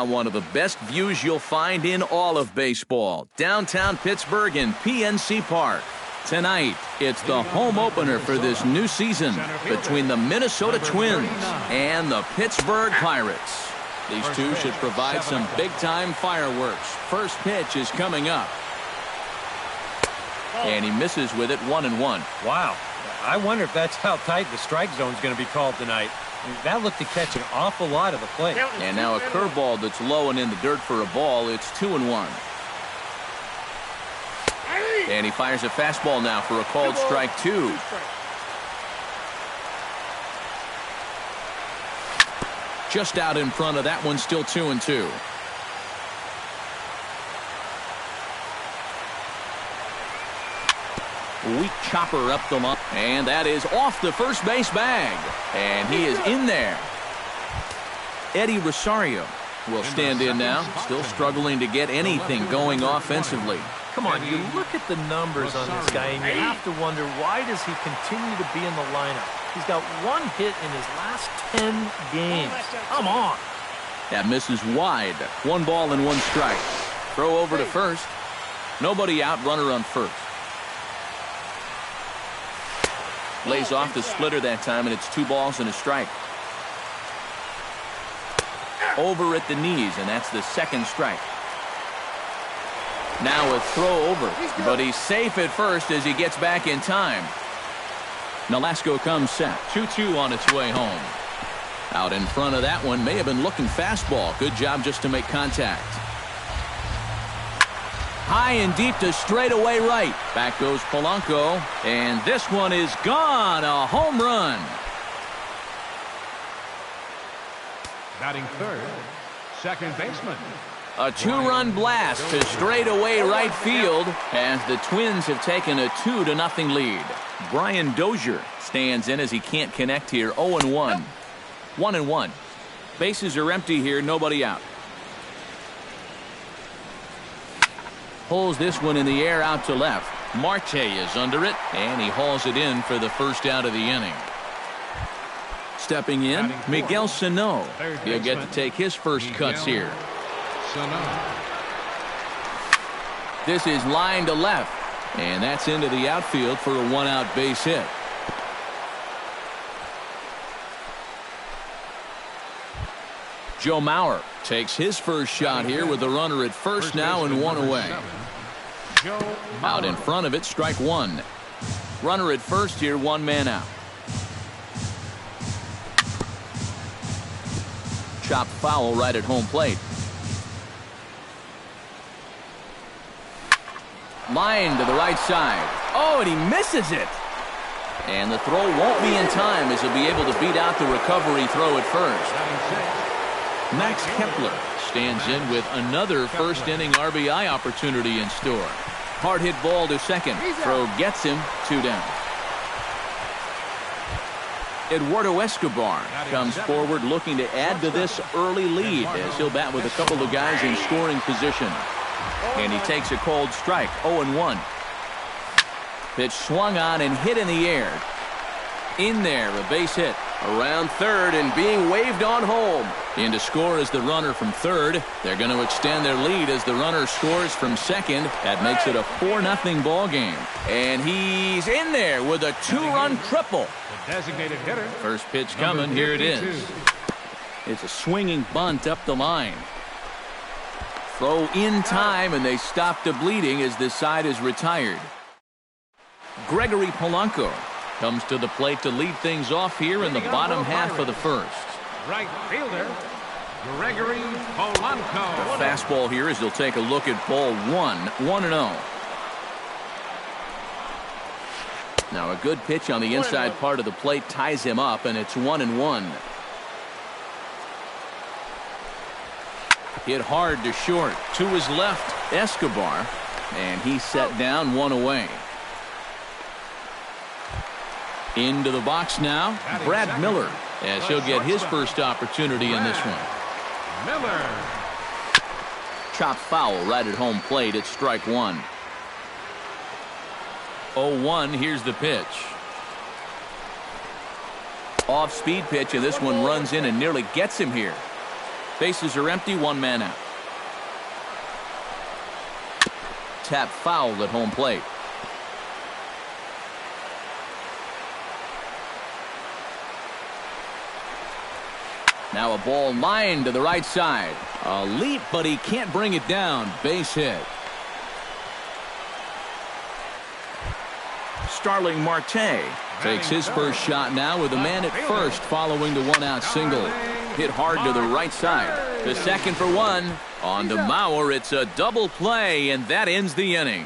Now one of the best views you'll find in all of baseball. Downtown Pittsburgh in PNC Park. Tonight, it's the home opener for this new season between the Minnesota Twins and the Pittsburgh Pirates. These two should provide some big-time fireworks. First pitch is coming up. And he misses with it 1-1. Wow. I wonder if that's how tight the strike zone is going to be called tonight. That looked to catch an awful lot of the plate. And now a curveball that's low and in the dirt for a ball. It's 2-1. And he fires a fastball now for a called strike 2. Just out in front of that one, still 2-2. Weak chopper up the line, and that is off the first base bag, and he is in there. Eddie Rosario will stand in now, still struggling to get anything going offensively. Come on, you look at the numbers on this guy, and you have to wonder, why does he continue to be in the lineup? He's got 1 hit in his last 10 games. Come on. That misses wide. 1 ball and 1 strike. Throw over to first. Nobody out, runner on first. Lays off the splitter that time, and it's 2 balls and a strike. Over at the knees, and that's the second strike. Now a throw over, but he's safe at first as he gets back in time. Nolasco comes set. 2-2 on its way home. Out in front of that one, may have been looking fastball. Good job just to make contact. High and deep to straightaway right. Back goes Polanco, and this one is gone. A home run. Batting third, second baseman. A 2-run blast to straightaway right field as the Twins have taken a 2-0 lead. Brian Dozier stands in as he can't connect here. 0-1. 1-1. Bases are empty here. Nobody out. Pulls this one in the air out to left. Marte is under it, and he hauls it in for the first out of the inning. Stepping in, Miguel Sano. He'll get to take his first cuts here. This is line to left, and that's into the outfield for a 1-out base hit. Joe Mauer takes his first shot here with the runner at first now and 1 away. Out in front of it, strike 1. Runner at first here, 1 man out. Chopped foul right at home plate. Line to the right side. Oh, and he misses it. And the throw won't be in time as he'll be able to beat out the recovery throw at first. Max Kepler stands in with another first inning RBI opportunity in store. Hard hit ball to second. Throw gets him, 2 down. Eduardo Escobar comes forward looking to add to this early lead as he'll bat with a couple of guys in scoring position. And he takes a cold strike. 0-1. Pitch swung on and hit in the air. In there, a base hit. Around third and being waved on home. In to score is the runner from third. They're going to extend their lead as the runner scores from second. That makes it a 4-0 ball game. And he's in there with a 2-run triple. The designated hitter. First pitch coming. Here it is. It's a swinging bunt up the line. Throw in time, and they stop the bleeding as this side is retired. Gregory Polanco comes to the plate to lead things off here in the bottom half of the first. Right fielder, Gregory Polanco. The fastball here as he'll take a look at ball 1. 1-0. Now a good pitch on the inside part of the plate ties him up, and it's 1-1. Hit hard to short. To his left, Escobar, and he's set down 1 away. Into the box now, Brad Miller, as he'll get his first opportunity in this one. Miller. Chopped foul right at home plate. It's strike 1. 0-1. Here's the pitch. Off-speed pitch, and this one runs in and nearly gets him here. Bases are empty, one man out. Tap foul at home plate. Now a ball lined to the right side. A leap, but he can't bring it down. Base hit. Starling Marte takes his first shot now with a man at first following the one-out single. Hit hard to the right side. To second for one. On to Mauer, it's a double play, and that ends the inning.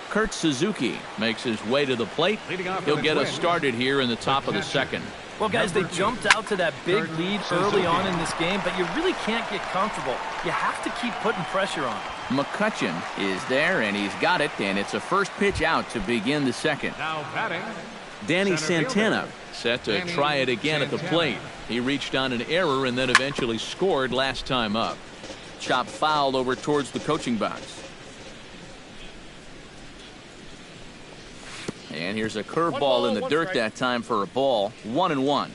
Kurt Suzuki makes his way to the plate. He'll get us started here in the top of the second. Well, guys, they jumped out to that big lead early on in this game, but you really can't get comfortable. You have to keep putting pressure on. McCutchen is there, and he's got it, and it's a first pitch out to begin the second. Now batting, Danny Santana set to try it again at the plate. He reached on an error and then eventually scored last time up. Chop foul over towards the coaching box. And here's a curveball in the dirt that time for a ball. 1-1.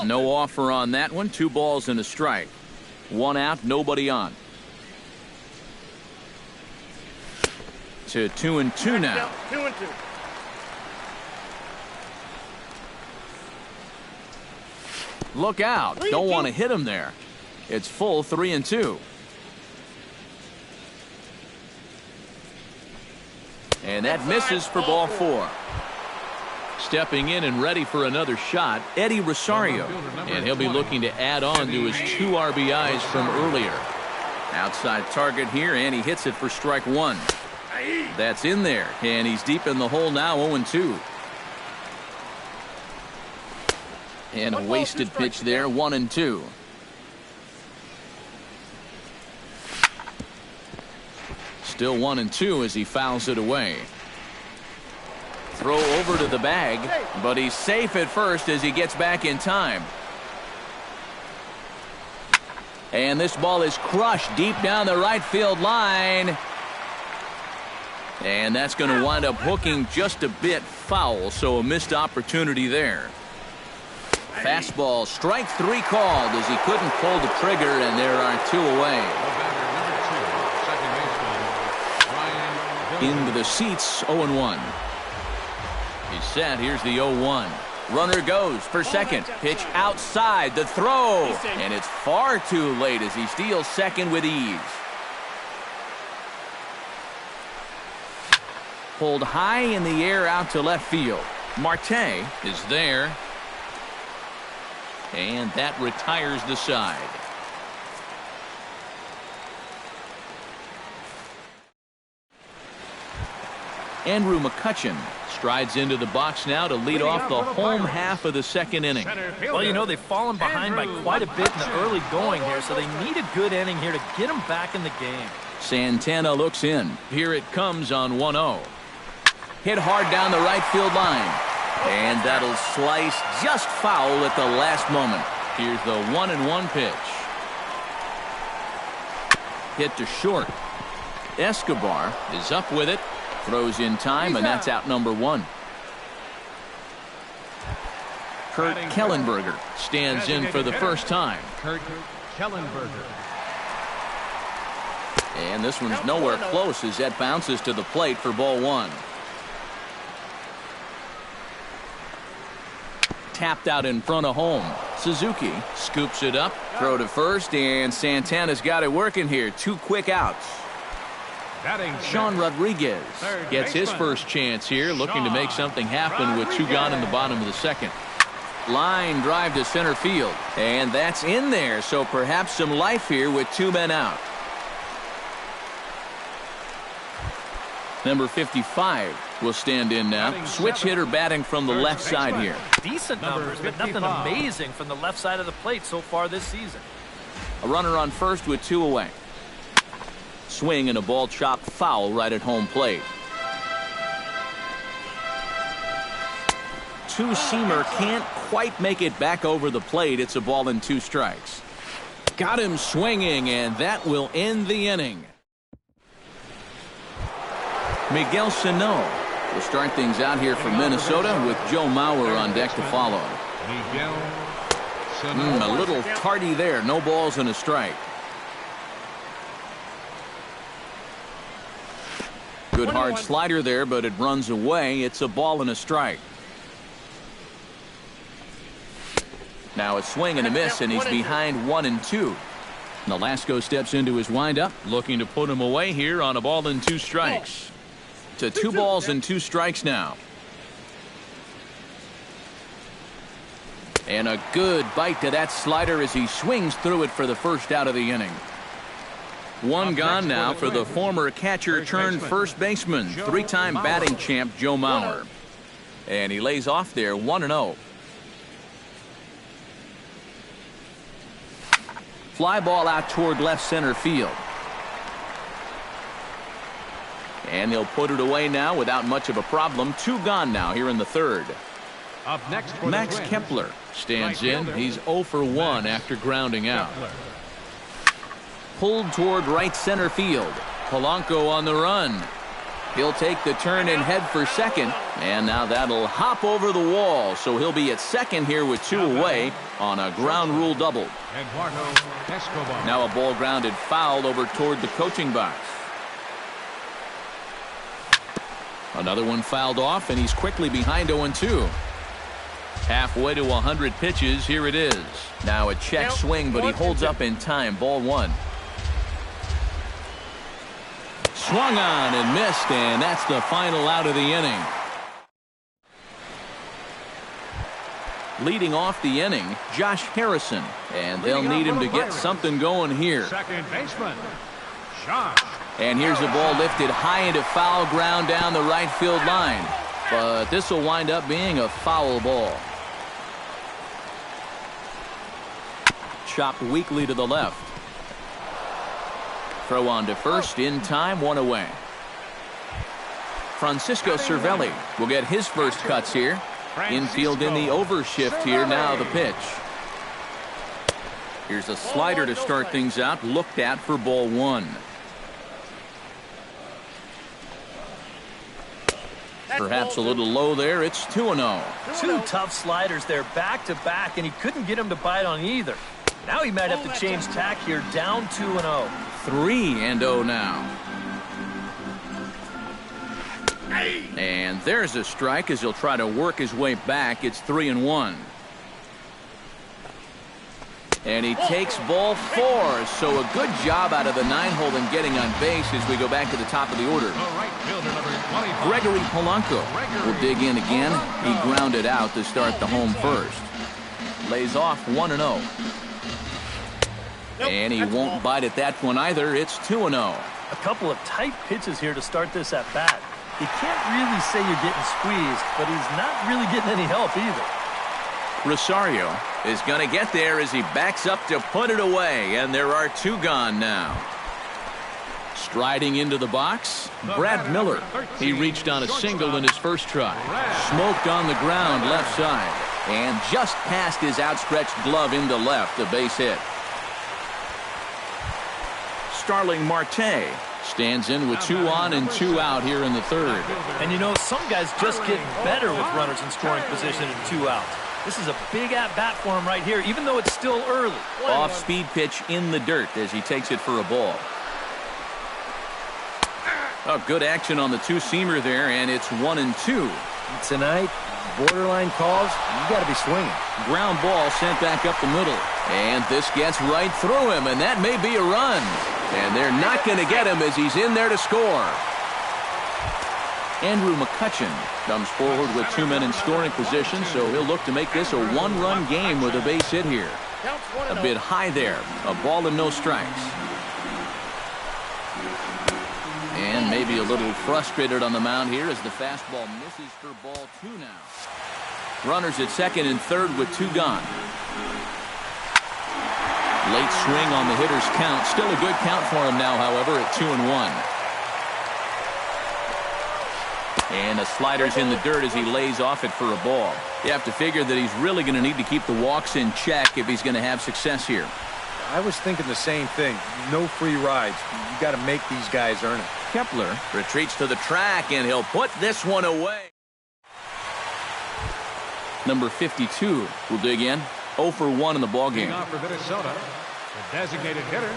No offer on that one. 2 balls and a strike. 1 out, nobody on. To 2-2 now. 2-2. Look out. Don't want to hit him there. It's full 3-2. And that misses for ball 4. Stepping in and ready for another shot, Eddie Rosario. And he'll be looking to add on to his 2 RBIs from earlier. Outside target here, and he hits it for strike 1. That's in there, and he's deep in the hole now, 0-2. And a wasted pitch there, 1-2. Still 1-2 as he fouls it away. Throw over to the bag, but he's safe at first as he gets back in time. And this ball is crushed deep down the right field line. And that's going to wind up hooking just a bit foul, so a missed opportunity there. Fastball, strike 3 called as he couldn't pull the trigger, and there are 2 away. Into the seats, 0-1. He's set. Here's the 0-1. Runner goes for second. Pitch outside. The throw. And it's far too late as he steals second with ease. Pulled high in the air out to left field. Marte is there. And that retires the side. Andrew McCutchen strides into the box now to lead off the home half of the second inning. Well, you know, they've fallen behind by quite a bit in the early going here, so they need a good inning here to get them back in the game. Santana looks in. Here it comes on 1-0. Hit hard down the right field line. And that'll slice just foul at the last moment. Here's the 1-1 pitch. Hit to short. Escobar is up with it. Throws in time, and that's out number 1. Kurt Kellenberger stands in for the first time. Kurt Kellenberger. And this one's nowhere close as that bounces to the plate for ball 1. Tapped out in front of home. Suzuki scoops it up. Throw to first, and Santana's got it working here. 2 quick outs. Sean Rodriguez gets his first chance here, looking to make something happen with 2 gone in the bottom of the second. Line drive to center field, and that's in there, so perhaps some life here with 2 men out. Number 55 will stand in now. Switch hitter batting from the left side here. Decent numbers, but nothing amazing from the left side of the plate so far this season. A runner on first with 2 away. Swing and a ball chopped foul right at home plate. 2-seamer can't quite make it back over the plate. It's a ball and 2 strikes. Got him swinging, and that will end the inning. Miguel Sano We'll start things out here for Minnesota with Joe Mauer on deck to follow. A little tardy there. No balls and a strike. Good hard slider there, but it runs away. It's a ball and a strike. Now a swing and a miss, and he's behind 1-2. Nolasco steps into his windup, looking to put him away here on a ball and 2 strikes. To 2 balls and 2 strikes now. And a good bite to that slider as he swings through it for the first out of the inning. 1 gone now for the former catcher turned first baseman, 3-time batting champ Joe Mauer. And he lays off there 1-0. Fly ball out toward left center field. And they'll put it away now without much of a problem. 2 gone now here in the 3rd. Up next for Max Kepler stands in. He's 0 for 1 after grounding out. Pulled toward right center field. Polanco on the run. He'll take the turn and head for second. And now that'll hop over the wall. So he'll be at second here with 2 away on a ground rule double. Now a ball grounded foul over toward the coaching box. Another one fouled off, and he's quickly behind 0-2. Halfway to 100 pitches. Here it is. Now a check swing, but he holds up in time. Ball 1. Swung on and missed, and that's the final out of the inning. Leading off the inning, Josh Harrison, and they'll need him to get something going here. Second baseman, Josh. And here's a ball lifted high into foul ground down the right field line. But this will wind up being a foul ball. Chopped weakly to the left. Throw on to first in time, 1 away. Francisco Cervelli will get his first cuts here. Infield in the overshift here. Now the pitch. Here's a slider to start things out. Looked at for ball 1. Perhaps a little low there. It's 2-0. 2 tough sliders there back to back, and he couldn't get him to bite on either. Now he might have to change tack here. Down 2-0. 3-0 now. And there's a strike as he'll try to work his way back. It's 3-1. And he takes ball 4. So a good job out of the 9-hole in getting on base as we go back to the top of the order. Gregory Polanco will dig in again. He grounded out to start the home first. Lays off 1-0. And he won't bite at that one either. It's 2-0. A couple of tight pitches here to start this at bat. You can't really say you're getting squeezed, but he's not really getting any help either. Rosario is going to get there as he backs up to put it away, and there are 2 gone now. Striding into the box, Brad Miller. He reached on a single in his first try. Smoked on the ground left side, and just past his outstretched glove into left, a base hit. Starling Marte stands in with 2 on and 2 out here in the 3rd. And you know, some guys just get better with runners in scoring position and 2 outs. This is a big at-bat for him right here, even though it's still early. Off-speed pitch in the dirt as he takes it for a ball. Oh, good action on the 2-seamer there, and it's 1-2. Tonight, borderline calls, you got to be swinging. Ground ball sent back up the middle. And this gets right through him, and that may be a run. And they're not going to get him as he's in there to score. Andrew McCutchen comes forward with 2 men in scoring position, so he'll look to make this a 1-run game with a base hit here. A bit high there. A ball and no strikes. And maybe a little frustrated on the mound here as the fastball misses for ball 2 now. Runners at second and third with 2 gone. Late swing on the hitter's count. Still a good count for him now, however, at 2-1. And the slider's in the dirt as he lays off it for a ball. You have to figure that he's really going to need to keep the walks in check if he's going to have success here. I was thinking the same thing. No free rides. You got to make these guys earn it. Kepler retreats to the track, and he'll put this one away. Number 52 will dig in. 0 for 1 in the ballgame. Off for Minnesota, the designated hitter,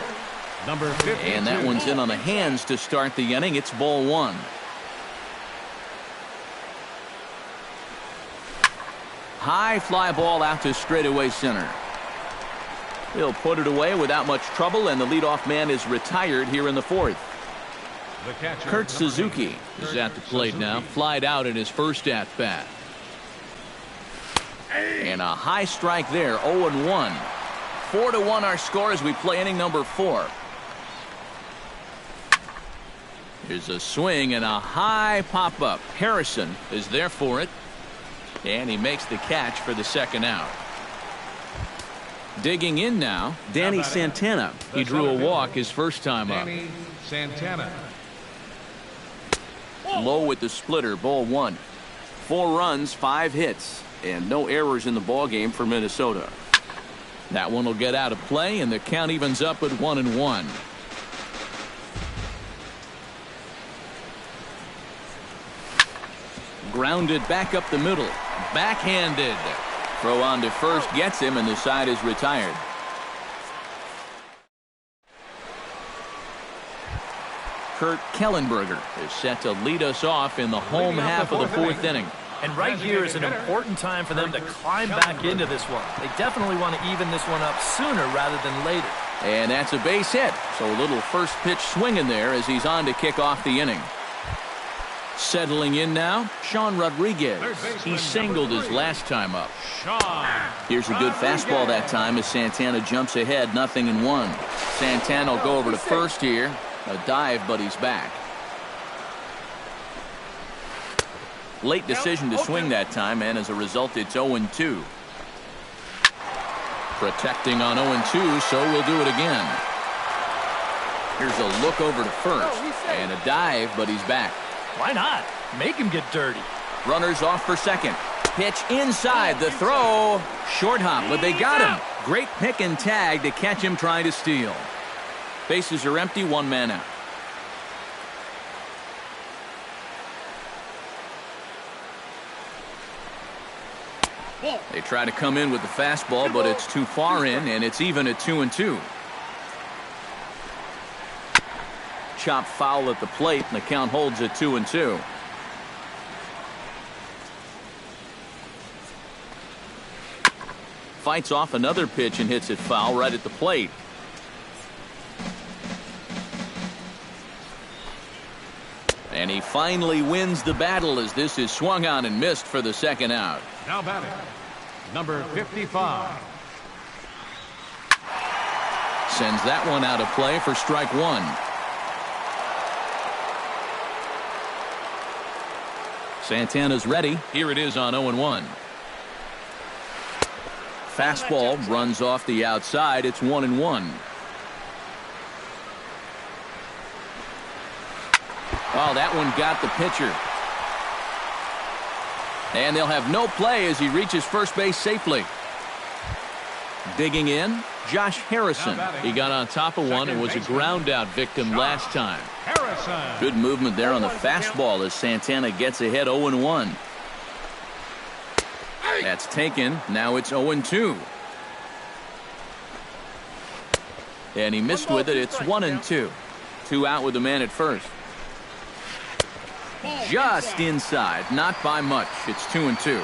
number 52. And that one's in on the hands to start the inning. It's ball 1. High fly ball out to straightaway center. He'll put it away without much trouble, and the leadoff man is retired here in the 4th. The catcher, Kurt Suzuki is at the plate now. Flied out in his first at-bat. And a high strike there, 0-1. 4-1 our score as we play inning number 4. Here's a swing and a high pop-up. Harrison is there for it. And he makes the catch for the second out. Digging in now, Danny Santana. He drew a walk his first time up. Danny Santana. Low with the splitter, ball 1. 4 runs, 5 hits, and no errors in the ballgame for Minnesota. That one will get out of play, and the count evens up at 1-1. Grounded back up the middle. Backhanded. Throw on to first gets him, and the side is retired. Kurt Kellenberger is set to lead us off in the home half of the 4th inning. And right here is an important time for them to climb back into this one. They definitely want to even this one up sooner rather than later. And that's a base hit. So a little first pitch swing in there as he's on to kick off the inning. Settling in now, Sean Rodriguez. He singled his last time up. Here's a good fastball that time as Santana jumps ahead, 0-1. Santana will go over to first here. A dive, but he's back. Late decision to swing that time, and as a result, it's 0-2. Protecting on 0-2, so we'll do it again. Here's a look over to first, and a dive, but he's back. Why not? Make him get dirty. Runners off for second. Pitch inside, the throw. Short hop, but they got him. Great pick and tag to catch him trying to steal. Bases are empty, 1 man out. They try to come in with the fastball, but it's too far in, and it's even at 2-2. Chop foul at the plate, and the count holds at 2-2. Fights off another pitch and hits it foul right at the plate. And he finally wins the battle as this is swung on and missed for the second out. Now batting, number 55. Sends that one out of play for strike 1. Santana's ready. Here it is on 0-1. Fastball runs off the outside. It's 1-1. Oh, that one got the pitcher. And they'll have no play as he reaches first base safely. Digging in, Josh Harrison. He got on top of one and was a ground out victim last time. Good movement there on the fastball as Santana gets ahead 0-1. That's taken. Now it's 0-2. And he missed with it. It's 1-2. 2 out with the man at first. Just inside, not by much. It's 2-2.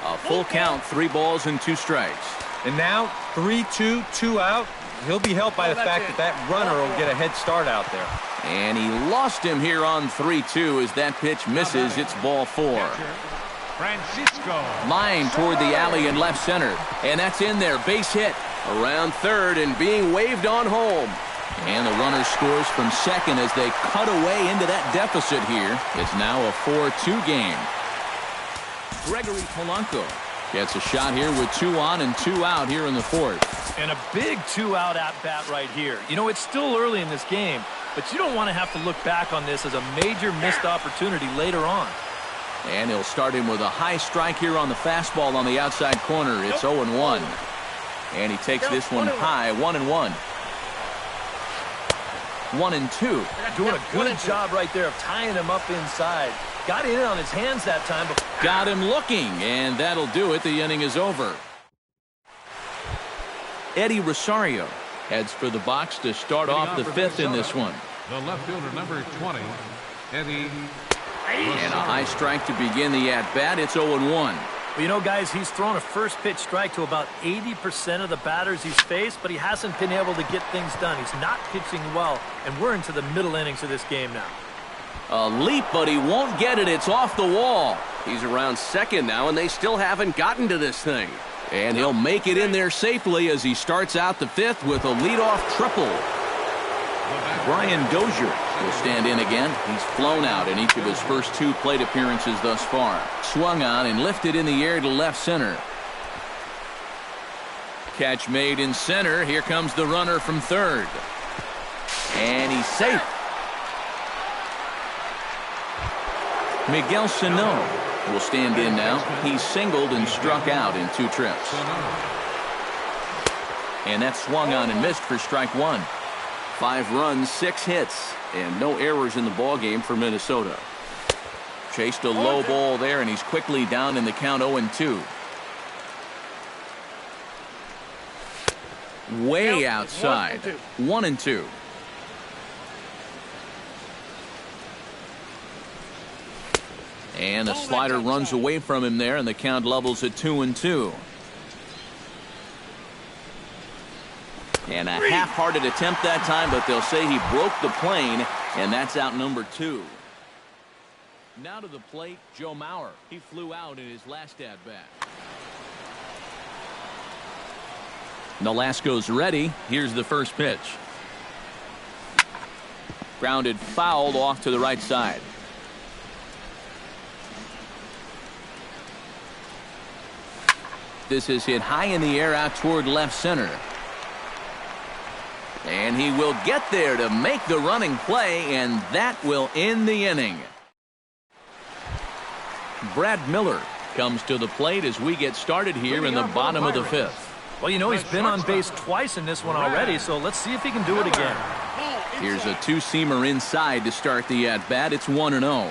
A full count, 3 balls and 2 strikes. And now 3-2, 2 out. He'll be helped by the fact that that runner will get a head start out there. And he lost him here on 3-2 as that pitch misses. It's ball 4. Line toward the alley in left center. And that's in there. Base hit around third and being waved on home. And the runner scores from second as they cut away into that deficit here. It's now a 4-2 game. Gregory Polanco gets a shot here with 2 on and 2 out here in the 4th. And a big 2-out at-bat right here. You know, it's still early in this game, but you don't want to have to look back on this as a major missed opportunity later on. And he'll start him with a high strike here on the fastball on the outside corner. It's 0-1. And he takes this one high, 1-1. 1-2. Doing a good job right there of tying him up inside. Got in on his hands that time. Got him looking, and that'll do it. The inning is over. Eddie Rosario heads for the box to start off the fifth in this one. The left fielder, number 20, Eddie. And a high strike to begin the at-bat. It's 0-1. Well, you know, guys, he's thrown a first pitch strike to about 80% of the batters he's faced, but he hasn't been able to get things done. He's not pitching well, and we're into the middle innings of this game now. A leap, but he won't get it. It's off the wall. He's around second now, and they still haven't gotten to this thing. And he'll make it in there safely as he starts out the fifth with a leadoff triple. Brian Dozier will stand in again. He's flown out in each of his first 2 plate appearances thus far. Swung on and lifted in the air to left center. Catch made in center. Here comes the runner from third. And he's safe. Miguel Sano will stand in now. He's singled and struck out in 2 trips. And that's swung on and missed for strike 1. 5 runs, 6 hits, and no errors in the ballgame for Minnesota. Chased a low ball there, and he's quickly down in the count 0-2. Way outside. 1-2. And a slider runs away from him there, and the count levels at 2-2. And a half-hearted attempt that time, but they'll say he broke the plane, and that's out number 2. Now to the plate, Joe Mauer. He flew out in his last at-bat. Nolasco's ready. Here's the first pitch. Grounded fouled off to the right side. This is hit high in the air out toward left center. And he will get there to make the running play, and that will end the inning. Brad Miller comes to the plate as we get started here in the bottom of the fifth. Well, you know, he's been on base twice in this one already, so let's see if he can do it again. Here's a 2-seamer inside to start the at-bat. It's 1-0.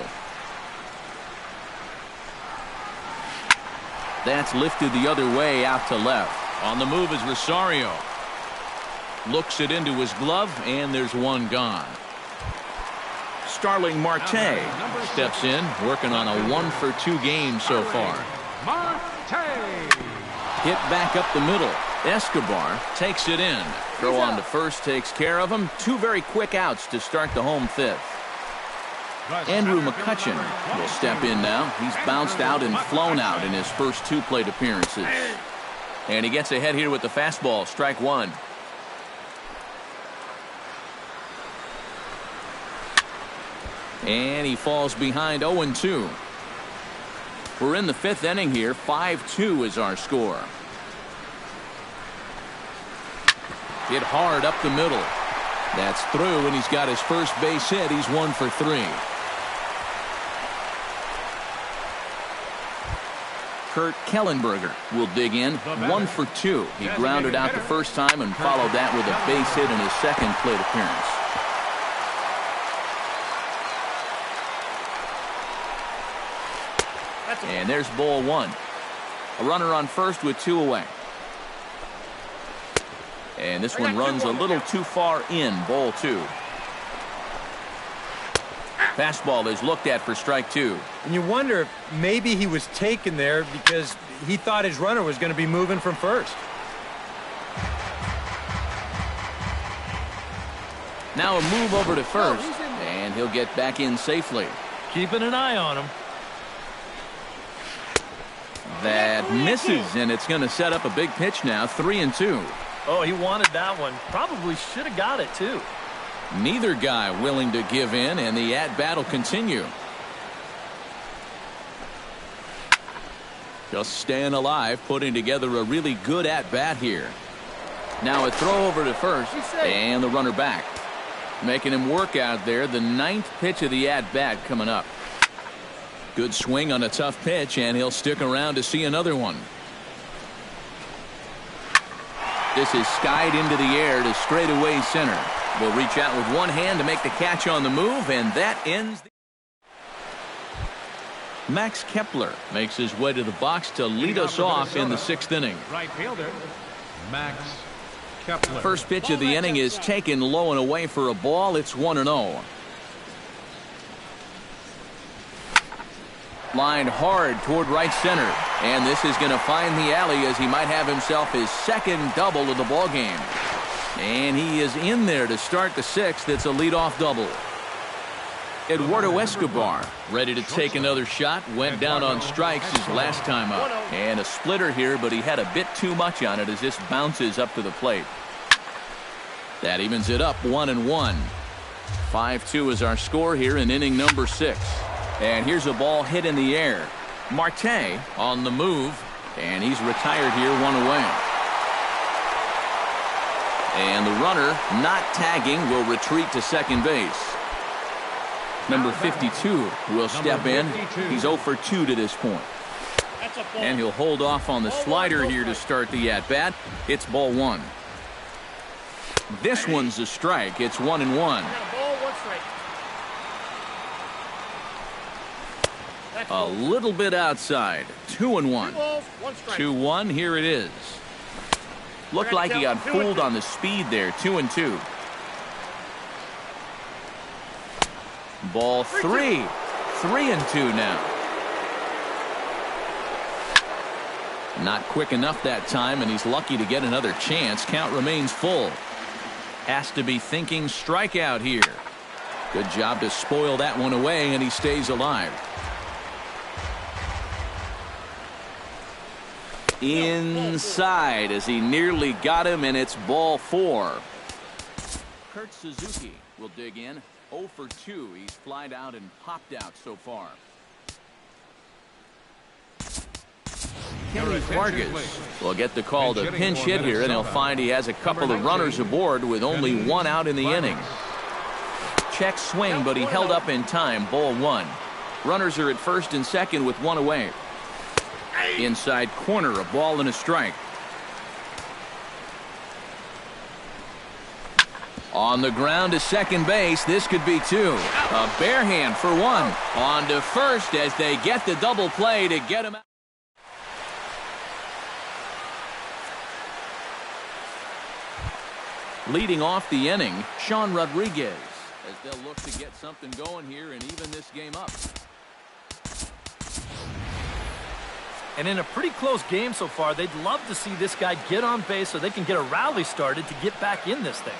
That's lifted the other way out to left. On the move is Rosario. Looks it into his glove, and there's one gone. Starling Marte steps in, working on a 1-for-2 game so far. Marte! Hit back up the middle. Escobar takes it in. Throw on to first takes care of him. 2 very quick outs to start the home fifth. Andrew McCutchen will step in now. He's bounced out and flown out in his first 2 plate appearances. And he gets ahead here with the fastball. Strike 1. And he falls behind 0-2. We're in the 5th inning here. 5-2 is our score. Hit hard up the middle. That's through, and he's got his first base hit. He's 1 for 3. Kurt Kellenberger will dig in. 1 for 2. He grounded out the first time and followed that with a base hit in his second plate appearance. And there's ball 1. A runner on first with 2 away. And this one runs a little too far in. Ball 2. Fastball is looked at for strike 2. And you wonder if maybe he was taken there because he thought his runner was going to be moving from first. Now a move over to first, and he'll get back in safely. Keeping an eye on him. That misses, and it's going to set up a big pitch now. 3-2. Oh, he wanted that one. Probably should have got it, too. Neither guy willing to give in, and the at-bat will continue. Just staying alive, putting together a really good at-bat here. Now a throw over to first, and the runner back. Making him work out there. The 9th pitch of the at-bat coming up. Good swing on a tough pitch, and he'll stick around to see another one. This is skied into the air to straightaway center. Will reach out with one hand to make the catch on the move, and that ends. Max Kepler makes his way to the box to lead us off in the 6th inning. Right fielder, Max Kepler. First pitch of the inning is taken low and away for a ball. It's 1-0. Lined hard toward right center, and this is going to find the alley as he might have himself his second double of the ball game. And he is in there to start the 6th. It's a leadoff double. Eduardo Escobar ready to take another shot. Went down on strikes his last time up. And a splitter here, but he had a bit too much on it as this bounces up to the plate. That evens it up 1-1. 5-2 is our score here in inning number 6. And here's a ball hit in the air. Marte on the move, and he's retired here, 1 away. And the runner, not tagging, will retreat to second base. Number 52 will step in. He's 0 for 2 to this point. And he'll hold off on the slider here to start the at-bat. It's ball 1. This one's a strike. It's 1-1. A little bit outside. 2-1. 2-1. Here it is. Looked like he got fooled on the speed there. 2-2. Ball 3. 3-2 now. Not quick enough that time, and he's lucky to get another chance. Count remains full. Has to be thinking strikeout here. Good job to spoil that one away, and he stays alive. Inside as he nearly got him, and it's ball 4. Kurt Suzuki will dig in. 0 for 2. He's flied out and popped out so far. Henry Vargas will get the call to pinch hit here, and he'll find he has a couple of runners aboard with only 1 out in the inning. Check swing, but he held up in time. Ball 1. Runners are at first and second with 1 away. Inside corner, a ball and a strike. On the ground to second base. This could be 2. A bare hand for 1. On to first as they get the double play to get him out. Leading off the inning, Sean Rodriguez, as they'll look to get something going here and even this game up. And in a pretty close game so far, they'd love to see this guy get on base so they can get a rally started to get back in this thing.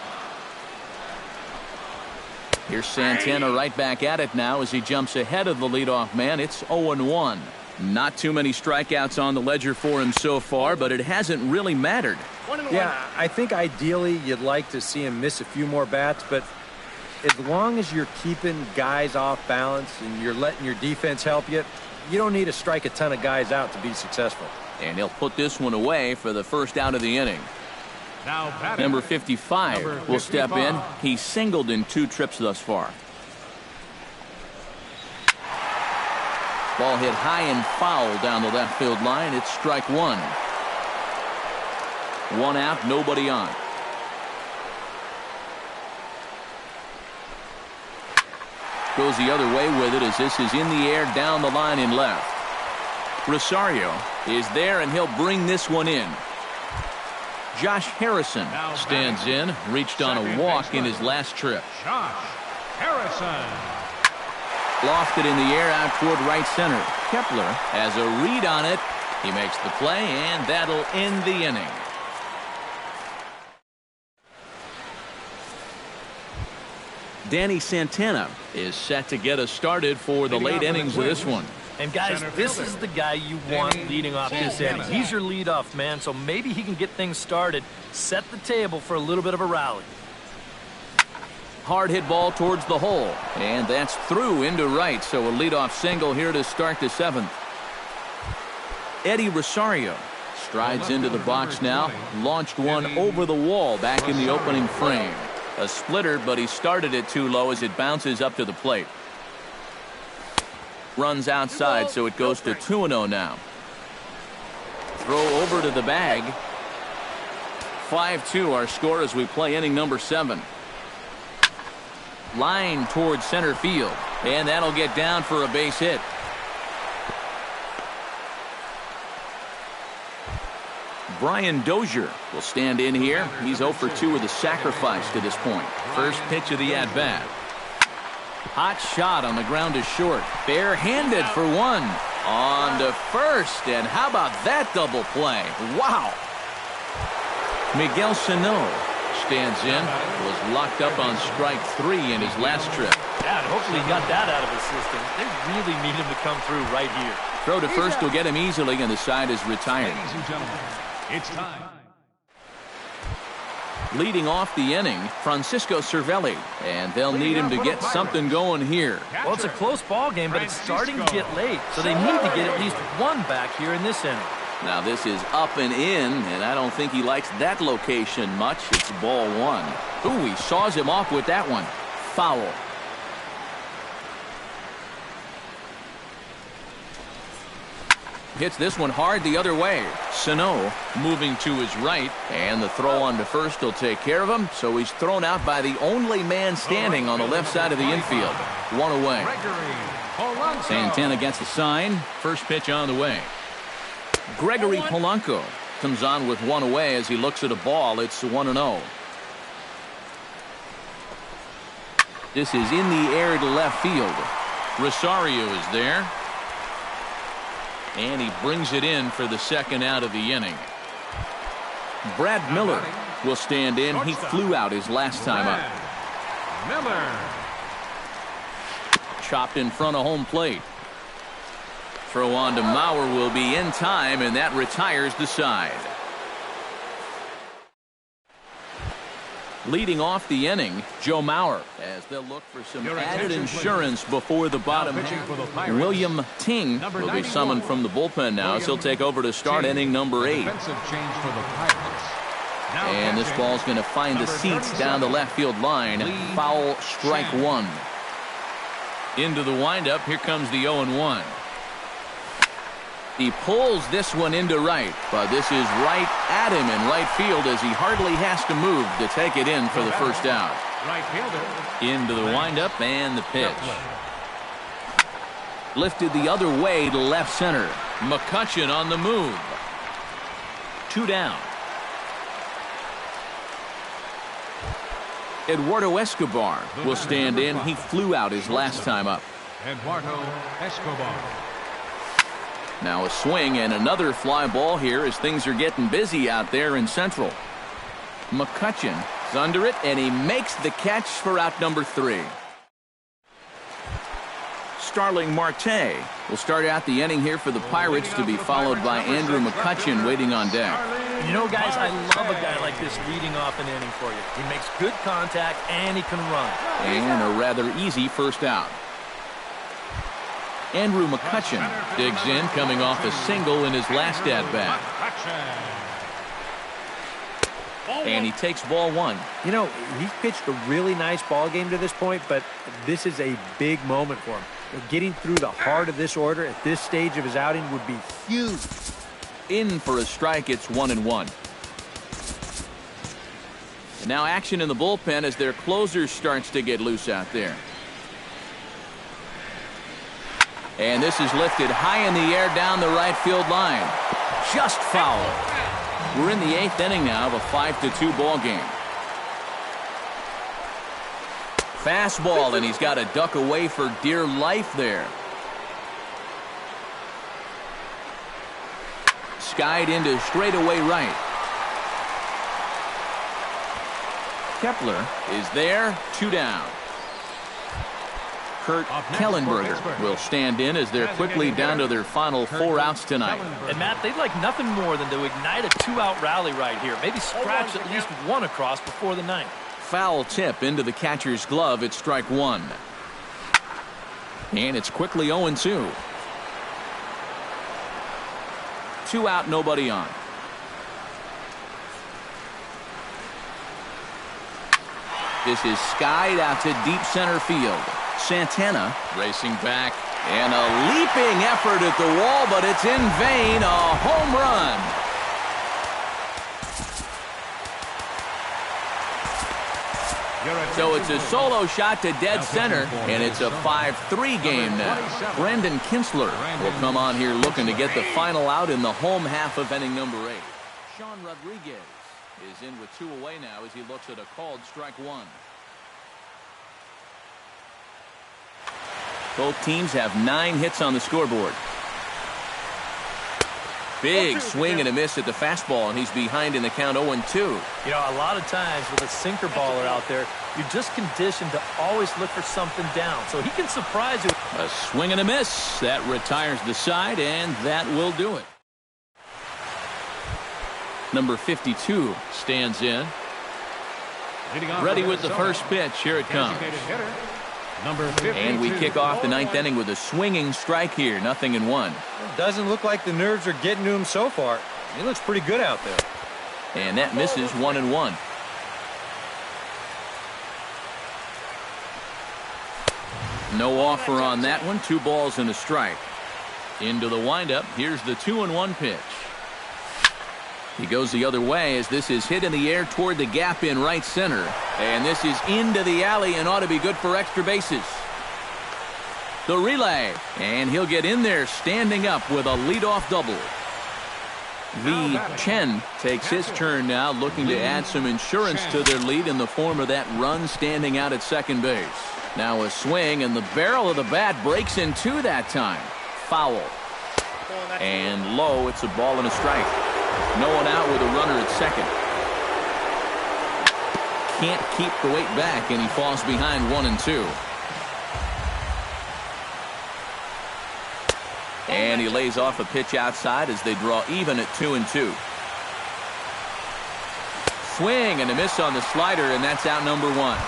Here's Santana right back at it now as he jumps ahead of the leadoff man. It's 0-1. Not too many strikeouts on the ledger for him so far, but it hasn't really mattered. Yeah, I think ideally you'd like to see him miss a few more bats, but as long as you're keeping guys off balance and you're letting your defense help you, you don't need to strike a ton of guys out to be successful. And he'll put this one away for the first out of the inning. Now batting, Number 55 will step in. He's singled in 2 trips thus far. Ball hit high and foul down the left field line. It's strike 1. 1 out, nobody on. Goes the other way with it as this is in the air down the line in left. Rosario is there, and he'll bring this one in. Josh Harrison stands in, reached on a walk in his last trip. Josh Harrison. Lofted in the air out toward right center. Kepler has a read on it. He makes the play, and that'll end the inning. Danny Santana is set to get us started for the late innings of this one. And guys, this is the guy you want leading off this inning. He's your leadoff man, so maybe he can get things started, set the table for a little bit of a rally. Hard hit ball towards the hole, and that's through into right, so a leadoff single here to start the 7th. Eddie Rosario strides into the box now, launched one over the wall back in the opening frame. A splitter, but he started it too low as it bounces up to the plate. Runs outside, so it goes to 2-0 now. Throw over to the bag. 5-2 our score as we play inning number 7. Line towards center field, and that'll get down for a base hit. Brian Dozier will stand in here. He's 0 for 2 with a sacrifice to this point. First pitch of the at-bat. Hot shot on the ground is short. Barehanded for 1. On to first, and how about that double play? Wow! Miguel Sano stands in. Was locked up on strike 3 in his last trip. Yeah, and hopefully he got that out of his system. They really need him to come through right here. Throw to first will get him easily, and the side is retired. Ladies and gentlemen, it's time. Leading off the inning, Francisco Cervelli, and they'll need him to get something going here. Well, it's a close ball game, but it's starting to get late, so they need to get at least one back here in this inning. Now this is up and in, and I don't think he likes that location much. It's ball 1. Ooh, he saws him off with that one. Foul. Hits this one hard the other way. Sano moving to his right, and the throw on to first will take care of him, so he's thrown out by the only man standing on the left side of the infield. 1 away. Santana gets the sign. First pitch on the way. Gregory Polanco comes on with 1 away as he looks at a ball. It's 1-0. This is in the air to left field. Rosario is there. And he brings it in for the second out of the inning. Brad Miller will stand in. He flew out his last time up. Miller. Chopped in front of home plate. Throw on to Mauer will be in time, and that retires the side. Leading off the inning, Joe Mauer, as they'll look for some added insurance before the bottom half. William Ting will be summoned from the bullpen now, as he'll take over to start inning number 8. And this ball's going to find the seats down the left field line. Foul, strike 1. Into the windup, here comes the 0-1. He pulls this one into right, but this is right at him in right field as he hardly has to move to take it in for the first out. Right fielder. Into the windup and the pitch. Lifted the other way to left center. McCutchen on the move. 2 down. Eduardo Escobar will stand in. He flew out his last time up. Eduardo Escobar. Now a swing and another fly ball here as things are getting busy out there in Central. McCutchen is under it, and he makes the catch for out number 3. Starling Marte will start out the inning here for the Pirates, to be followed by Andrew McCutchen waiting on deck. You know, guys, I love a guy like this leading off an inning for you. He makes good contact, and he can run. And a rather easy first out. Andrew McCutchen digs in, coming off a single in his last at-bat. And he takes ball 1. You know, he's pitched a really nice ball game to this point, but this is a big moment for him. Getting through the heart of this order at this stage of his outing would be huge. In for a strike, it's 1-1. And now action in the bullpen as their closer starts to get loose out there. And this is lifted high in the air down the right field line. Just foul. We're in the 8th inning now of a 5-2 ball game. Fastball, and he's got to duck away for dear life there. Skied into straightaway right. Kepler is there, 2 down. Kurt Kellenberger will stand in as they're quickly down to their final 4 outs tonight. And Matt, they'd like nothing more than to ignite a 2-out rally right here. Maybe scratch at least 1 across before the 9th. Foul tip into the catcher's glove. It's strike 1. And it's quickly 0-2. 2 out, nobody on. This is skied out to deep center field. Santana racing back, and a leaping effort at the wall, but it's in vain. A home run. So it's a solo shot to dead center, and it's a 5-3 game now. Brendan Kinsler will come on here looking to get the final out in the home half of inning number 8. Sean Rodriguez is in with 2 away now as he looks at a called strike 1. Both teams have 9 hits on the scoreboard. Big swing and a miss at the fastball, and he's behind in the count 0-2. You know, a lot of times with a sinker baller out there, you're just conditioned to always look for something down, so he can surprise you. A swing and a miss. That retires the side, and that will do it. Number 52 stands in. Ready with the first pitch. Here it comes. And we kick off the 9th inning with a swinging strike here. 0-1. Doesn't look like the nerves are getting to him so far. He looks pretty good out there. And that misses. 1-1. No offer on that one. 2 balls and a strike. Into the windup. Here's the 2-1 pitch. He goes the other way as this is hit in the air toward the gap in right center. And this is into the alley and ought to be good for extra bases. The relay. And he'll get in there standing up with a leadoff double. V. Chen takes his turn now, looking to add some insurance to their lead in the form of that run standing out at second base. Now a swing, and the barrel of the bat breaks in 2 that time. Foul. And low. It's a ball and a strike. No one out with a runner at second. Can't keep the weight back, and he falls behind 1-2. And he lays off a pitch outside as they draw even at 2-2. Swing and a miss on the slider, and that's out number 1.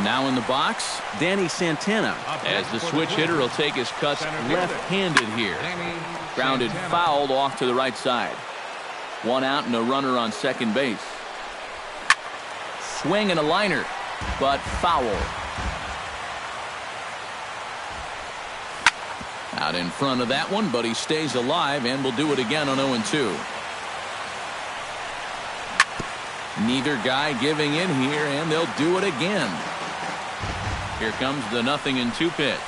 Now in the box, Danny Santana, as the switch hitter will take his cuts left-handed here. Grounded fouled off to the right side. 1 out and a runner on second base. Swing and a liner, but foul. Out in front of that one, but he stays alive and will do it again on 0-2. Neither guy giving in here, and they'll do it again. Here comes the 0-2 pitch.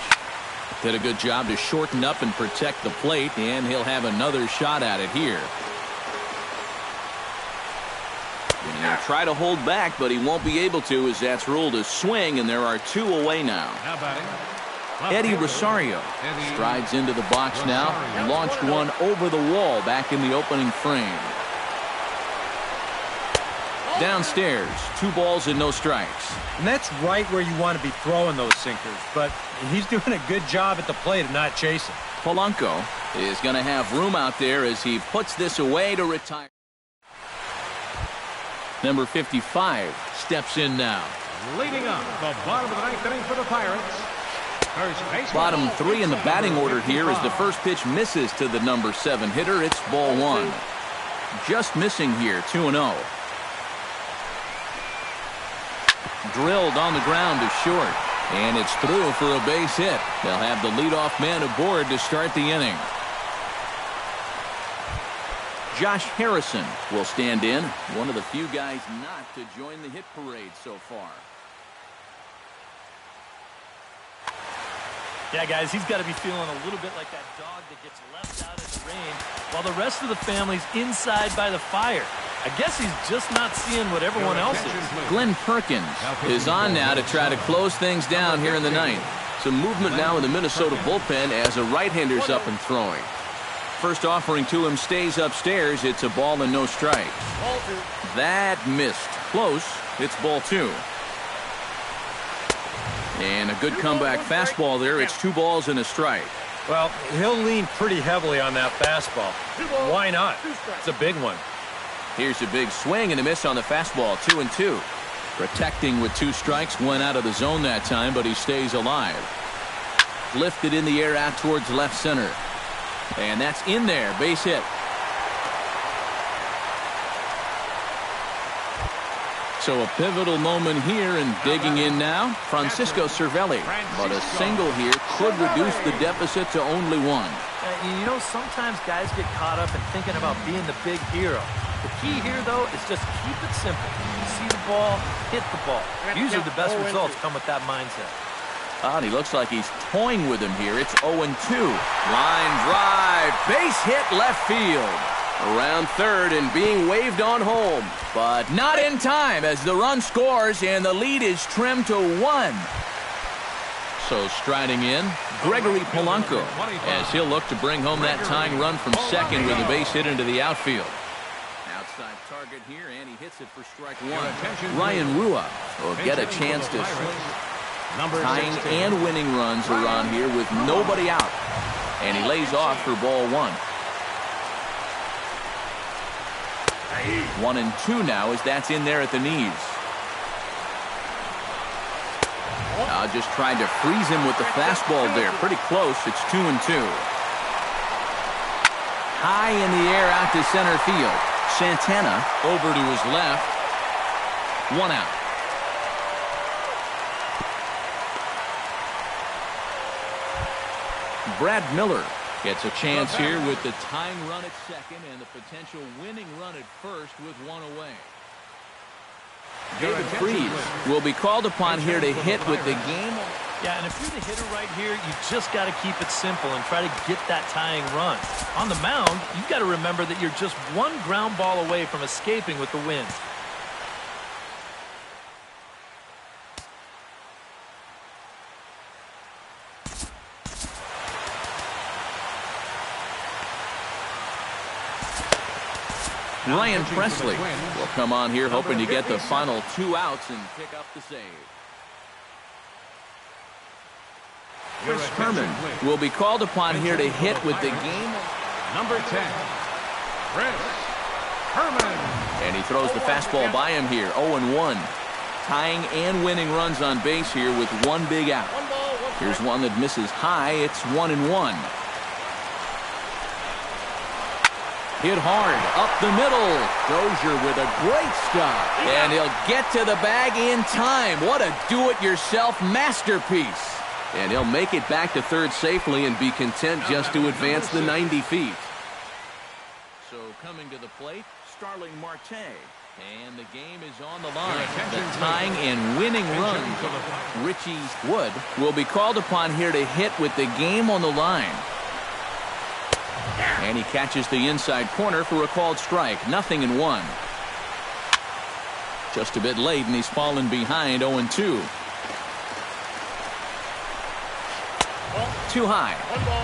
Did a good job to shorten up and protect the plate, and he'll have another shot at it here. And he'll try to hold back, but he won't be able to, as that's ruled a swing, and there are 2 away now. Eddie Rosario strides into the box now, launched one over the wall back in the opening frame. Downstairs, 2 balls and no strikes. And that's right where you want to be throwing those sinkers, but he's doing a good job at the plate of not chasing. Polanco is going to have room out there as he puts this away to retire. Number 55 steps in now. Leading up the bottom of the 9th inning for the Pirates. Bottom 3 in the batting order here as the first pitch misses to the number 7 hitter. It's ball 1. Just missing here, 2-0. Drilled on the ground to short, and it's through for a base hit. They'll have the leadoff man aboard to start the inning. Josh Harrison will stand in, one of the few guys not to join the hit parade so far. Yeah, guys, he's got to be feeling a little bit like that dog that gets left out in the rain while the rest of the family's inside by the fire. I guess he's just not seeing what everyone else is. Glenn Perkins is on now to try to close things down here in the 9th. Some movement now in the Minnesota bullpen as a right-hander's up and throwing. First offering to him stays upstairs. It's a ball and no strike. That missed. Close. It's ball 2. And a good comeback fastball there. It's 2 balls and a strike. Well, he'll lean pretty heavily on that fastball. Why not? It's a big one. Here's a big swing and a miss on the fastball. 2-2. Protecting with 2 strikes. Went out of the zone that time, but he stays alive. Lifted in the air out towards left center. And that's in there. Base hit. So a pivotal moment here, and digging in now, Francisco Cervelli. But a single here could reduce the deficit to only 1. You know, sometimes guys get caught up in thinking about being the big hero. The key here, though, is just keep it simple. You see the ball, hit the ball. Usually the best results come with that mindset. And he looks like he's toying with him here. It's 0-2. Line drive. Base hit left field. Around third and being waved on home. But not in time as the run scores and the lead is trimmed to 1. So striding in, Gregory Polanco, as he'll look to bring home that tying run from second with a base hit into the outfield. Outside target here, and he hits it for strike 1. Ryan Rua will get a chance to swing. Tying and winning runs are on here with nobody out. And he lays off for ball 1. 1-2 now as that's in there at the knees. Just tried to freeze him with the fastball there. Pretty close. It's 2-2. High in the air out to center field. Santana over to his left. 1 out. Brad Miller gets a chance here with the tying run at second and the potential winning run at first with 1 away. David Freese will be called upon here to hit with the game. Yeah, and if you're the hitter right here, you just got to keep it simple and try to get that tying run. On the mound, you've got to remember that you're just 1 ground ball away from escaping with the win. Ryan Presley will come on here hoping to get the final 2 outs and pick up the save. Chris Herman will be called upon here to hit with the game. Number 10, Chris Herman. And he throws the fastball by him here. 0-1. Tying and winning runs on base here with 1 big out. Here's one that misses high. It's 1-1. Hit hard up the middle. Dozier with a great stop. And he'll get to the bag in time. What a do-it-yourself masterpiece. And he'll make it back to third safely and be content just to advance the 90 feet. So coming to the plate, Starling Marte. And the game is on the line. The tying and winning runs. Richie Wood will be called upon here to hit with the game on the line. And he catches the inside corner for a called strike. 0-1. Just a bit late, and he's fallen behind 0-2. Too high.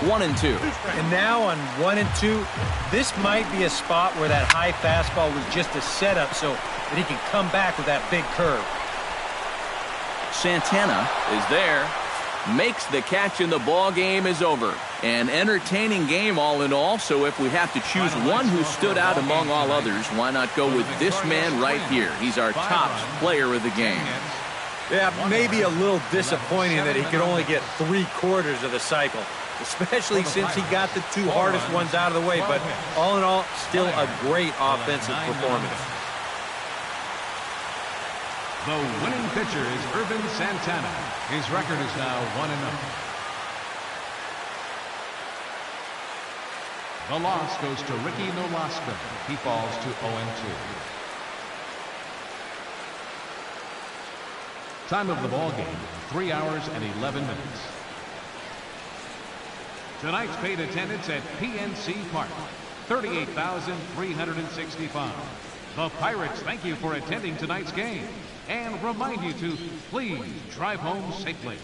1-2. And now on 1-2, this might be a spot where that high fastball was just a setup so that he can come back with that big curve. Santana is there. Makes the catch, and the ball game is over. An entertaining game all in all, so if we have to choose one who stood out among all others, why not go with this man right here? He's our top player of the game. Yeah, maybe a little disappointing that he could only get 3/4 of the cycle, especially since he got the 2 hardest ones out of the way, but all in all, still a great offensive performance. The winning pitcher is Irvin Santana. His record is now 1-0. The loss goes to Ricky Nolasco. He falls to 0-2. Time of the ball game, 3 hours and 11 minutes. Tonight's paid attendance at PNC Park, 38,365. The Pirates thank you for attending tonight's game and remind you to please drive home safely.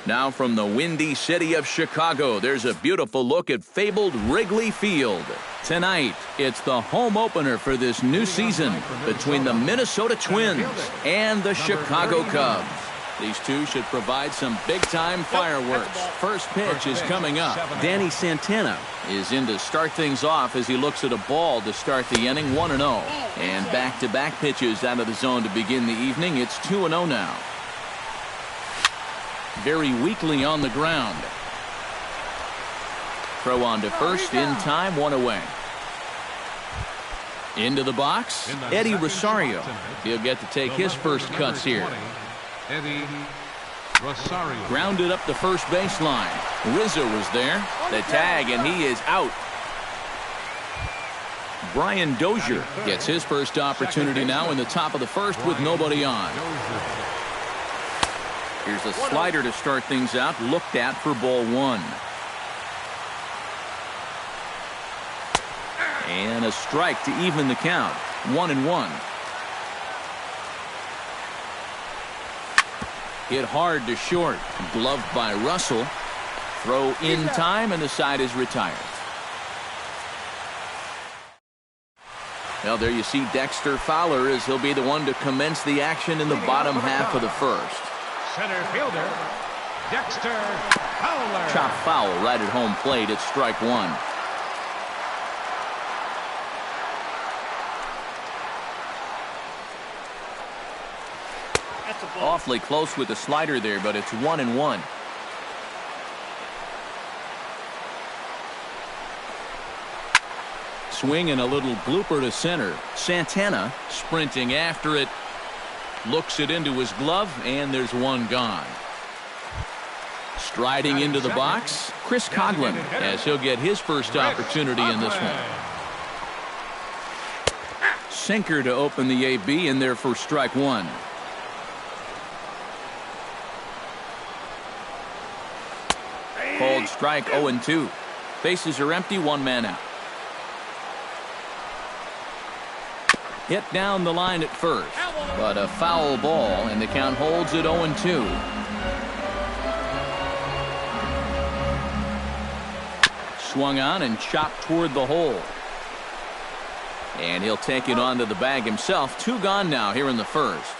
Now from the windy city of Chicago, there's a beautiful look at fabled Wrigley Field. Tonight, it's the home opener for this new season between the Minnesota Twins and the Chicago Cubs. These two should provide some big-time fireworks. First pitch is coming up. Danny Santana is in to start things off as he looks at a ball to start the inning, 1-0. And back-to-back pitches out of the zone to begin the evening. It's 2-0 now. Very weakly on the ground. Throw on to first in time, 1 away. Into the box, Eddie Rosario. He'll get to take his first cuts here. Eddie Rosario. Grounded up the first baseline. Rizzo was there. The tag, and he is out. Brian Dozier gets his first opportunity now in the top of the first with nobody on. Here's a slider to start things out, looked at for ball 1. And a strike to even the count, 1-1. Hit hard to short, gloved by Russell. Throw in time, and the side is retired. Well, there you see Dexter Fowler as he'll be the one to commence the action in the bottom half of the first. Center fielder, Dexter Fowler. Chop foul right at home plate. It's strike 1. Awfully close with the slider there, but it's 1-1. Swing and a little blooper to center. Santana sprinting after it. Looks it into his glove, and there's one gone. Striding into the box, Chris Coghlan, as he'll get his first opportunity in this one. Sinker to open the AB, in there for strike 1. Called strike, 0-2. Bases are empty, 1 man out. Hit down the line at first, but a foul ball, and the count holds at 0-2. Swung on and chopped toward the hole. And he'll take it onto the bag himself. 2 gone now here in the first.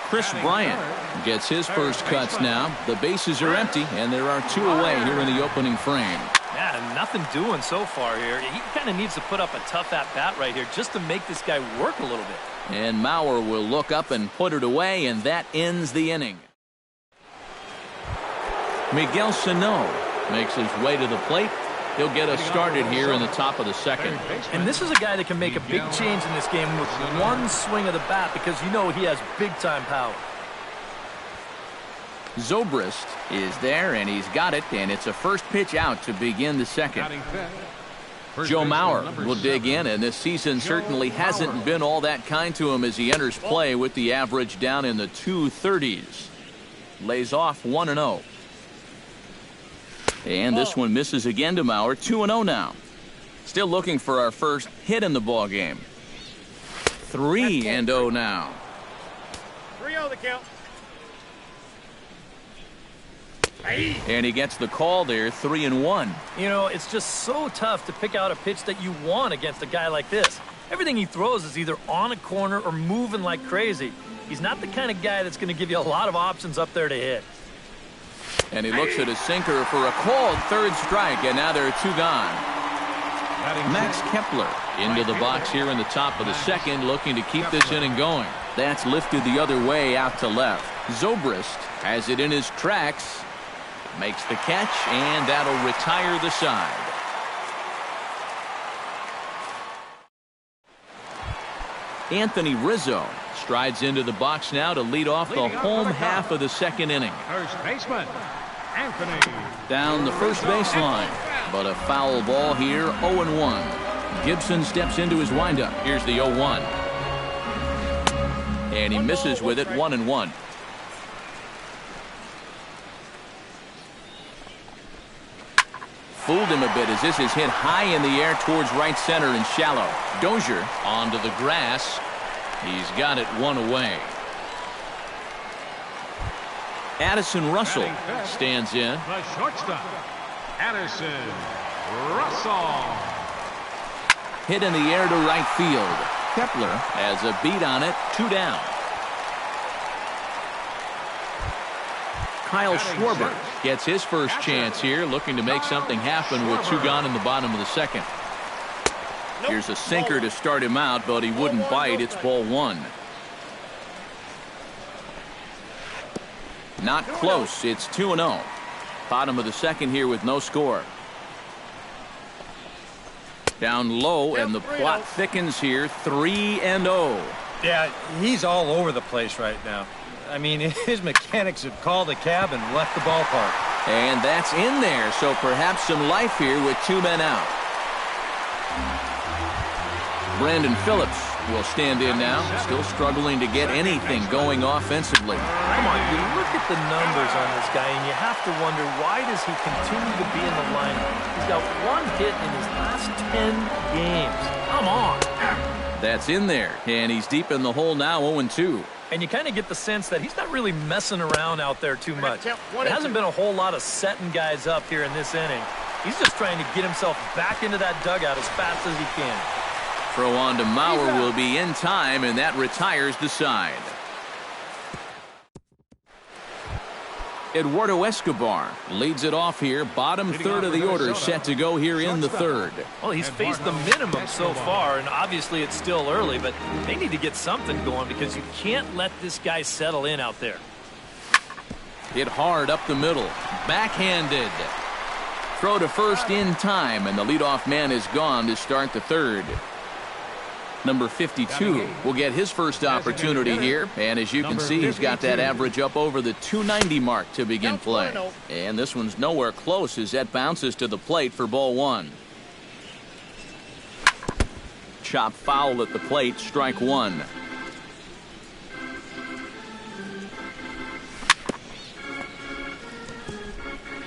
Chris Bryant gets his first cuts now. The bases are empty, and there are 2 away here in the opening frame. Yeah, nothing doing so far here. He kind of needs to put up a tough at-bat right here just to make this guy work a little bit. And Mauer will look up and put it away, and that ends the inning. Miguel Sano makes his way to the plate. He'll get us started here in the top of the second. And this is a guy that can make a big change in this game with one swing of the bat, because you know he has big-time power. Zobrist is there, and he's got it, and it's a first pitch out to begin the second. Joe Mauer will dig in, and this season certainly hasn't been all that kind to him as he enters play with the average down in the 230s. Lays off 1-0. And this one misses again to Mauer, 2-0 now. Still looking for our first hit in the ball game. 3-0 now. 3-0 the count. And he gets the call there, 3-1. You know, it's just so tough to pick out a pitch that you want against a guy like this. Everything he throws is either on a corner or moving like crazy. He's not the kind of guy that's going to give you a lot of options up there to hit. And he looks at a sinker for a called third strike, and now there are 2 gone. Max Kepler into the box here in the top of the second, looking to keep this inning going. That's lifted the other way out to left. Zobrist has it in his tracks. Makes the catch, and that'll retire the side. Anthony Rizzo strides into the box now to lead off the home half of the second inning. First baseman, Anthony. Down the first baseline, but a foul ball here, 0-1. Gibson steps into his windup. Here's the 0-1. And he misses with it, 1-1. Fooled him a bit as this is hit high in the air towards right center and shallow. Dozier onto the grass. He's got it 1 away. Addison Russell stands in. The shortstop, Addison Russell. Hit in the air to right field. Kepler has a beat on it, 2 down. Kyle Schwarber gets his first chance here, looking to make something happen with 2 gone in the bottom of the second. Here's a sinker to start him out, but he wouldn't bite. It's ball 1. Not close. It's 2-0. Bottom of the second here with no score. Down low, and the plot thickens here. 3-0. Yeah, he's all over the place right now. I mean, his mechanics have called a cab and left the ballpark. And that's in there, so perhaps some life here with 2 men out. Brandon Phillips will stand in now, still struggling to get anything going offensively. Come on, you look at the numbers on this guy, and you have to wonder, why does he continue to be in the lineup? He's got 1 hit in his last 10 games. Come on. That's in there, and he's deep in the hole now, 0-2. And you kind of get the sense that he's not really messing around out there too much. There hasn't been a whole lot of setting guys up here in this inning. He's just trying to get himself back into that dugout as fast as he can. Throw on to Mauer will be in time, and that retires the side. Eduardo Escobar leads it off here. Bottom third of the order set to go here in the third. Well, he's faced the minimum so far, and obviously it's still early, but they need to get something going because you can't let this guy settle in out there. Hit hard up the middle. Backhanded. Throw to first in time, and the leadoff man is gone to start the third. Number 52 will get his first opportunity here, and as you can see, he's got that average up over the 290 mark to begin play. And this one's nowhere close as that bounces to the plate for ball 1. Chop foul at the plate, strike 1.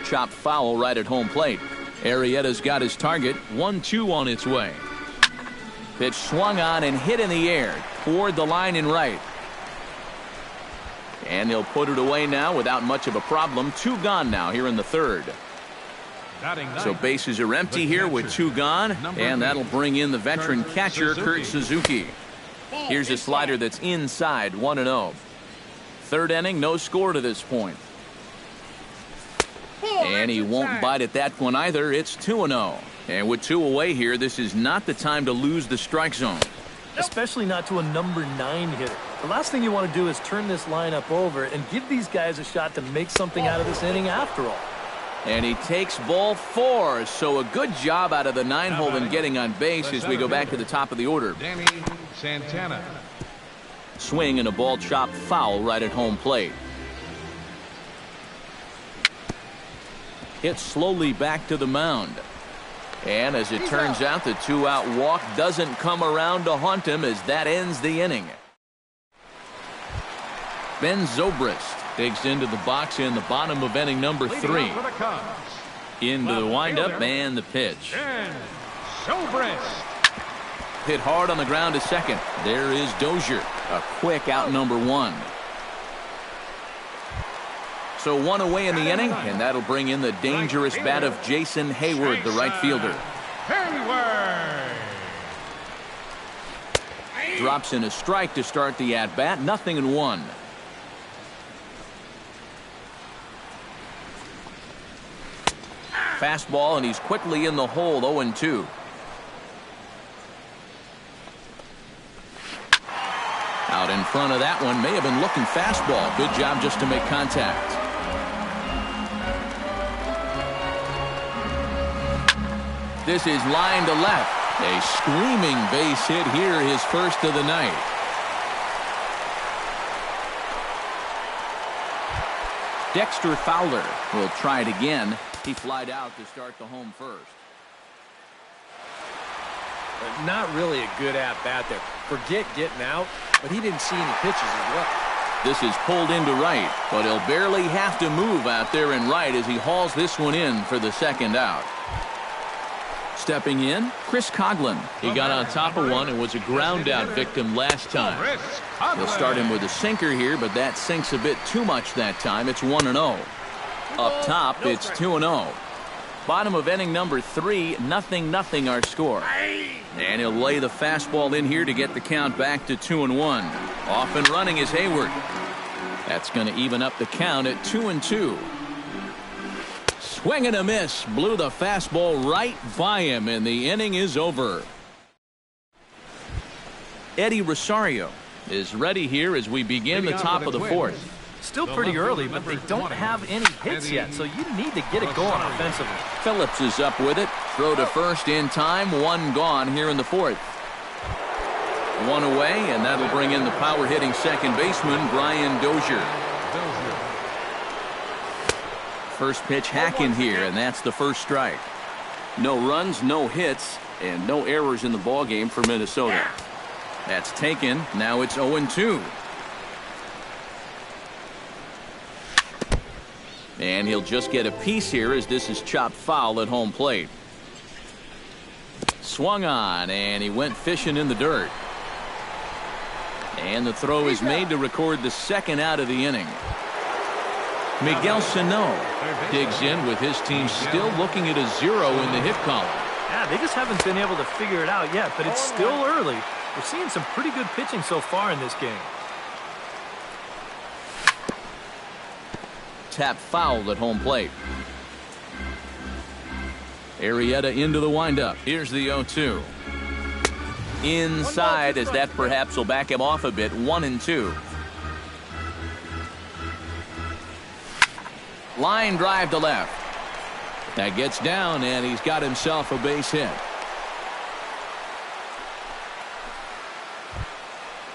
Chop foul right at home plate. Arrieta's got his target, 1-2 on its way. Pitch swung on and hit in the air toward the line and right. And he'll put it away now without much of a problem. 2 gone now here in the third. So bases are empty here with 2 gone, and that'll bring in the veteran catcher, Kurt Suzuki. Here's a slider that's inside, 1-0. Third inning, no score to this point. And he won't bite at that one either. It's 2-0. And with 2 away here, this is not the time to lose the strike zone. Especially not to a number 9 hitter. The last thing you want to do is turn this lineup over and give these guys a shot to make something out of this inning after all. And he takes ball 4, so a good job out of the 9-hole in getting on base as we go back to the top of the order. Danny Santana. Swing and a ball chopped foul right at home plate. Hit slowly back to the mound. And as it turns out, the 2-out walk doesn't come around to haunt him as that ends the inning. Ben Zobrist digs into the box in the bottom of inning number 3. Into the windup and the pitch. Ben Zobrist. Hit hard on the ground to second. There is Dozier. A quick out number 1. So 1 away in the inning, and that'll bring in the dangerous bat of Jason Hayward, the right fielder. Hayward. Drops in a strike to start the at-bat, 0-1. Fastball, and he's quickly in the hole, 0-2. Out in front of that one, may have been looking fastball. Good job just to make contact. This is line to left. A screaming base hit here, his first of the night. Dexter Fowler will try it again. He flied out to start the home first. Not really a good at-bat there. Forget getting out, but he didn't see any pitches as well. This is pulled into right, but he'll barely have to move out there in right as he hauls this one in for the second out. Stepping in, Chris Coughlin. He got on top of one and was a ground-out victim last time. He'll start him with a sinker here, but that sinks a bit too much that time. It's 1-0. Up top, it's 2-0. Bottom of inning number 3, 0-0 our score. And he'll lay the fastball in here to get the count back to 2-1. Off and running is Hayward. That's going to even up the count at 2-2. Swing and a miss. Blew the fastball right by him, and the inning is over. Eddie Rosario is ready here as we begin the top of the fourth. Still pretty early, but they don't have any hits yet, so you need to get it going offensively. Phillips is up with it. Throw to first in time. One gone here in the fourth. One away, and that'll bring in the power-hitting second baseman, Brian Dozier. First pitch hacking here, and that's the first strike. No runs, no hits, and no errors in the ballgame for Minnesota. That's taken. Now it's 0-2. And he'll just get a piece here as this is chopped foul at home plate. Swung on, and he went fishing in the dirt. And the throw is made to record the second out of the inning. Miguel Sano digs in with his team still looking at a 0 in the hit column. Yeah, they just haven't been able to figure it out yet, but it's still early. We're seeing some pretty good pitching so far in this game. Tap foul at home plate. Arrieta into the windup. Here's the 0-2. Inside, as that perhaps will back him off a bit. 1-2. Line drive to left. That gets down, and he's got himself a base hit.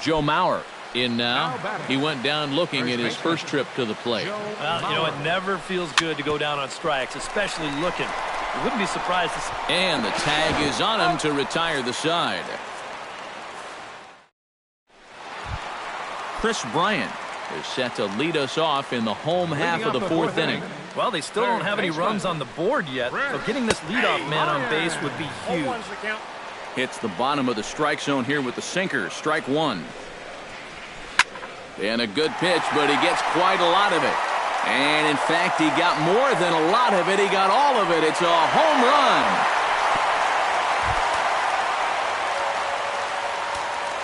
Joe Mauer in now. He went down looking at his first trip to the plate. Well, you know, it never feels good to go down on strikes, especially looking. You wouldn't be surprised to see. And the tag is on him to retire the side. Chris Bryant is set to lead us off in the home half of the fourth inning. Well, they still don't have any runs on the board yet, so getting this leadoff man on base would be huge. Hits the bottom of the strike zone here with the sinker. Strike one. And a good pitch, but he gets quite a lot of it. And in fact, he got more than a lot of it. He got all of it. It's a home run.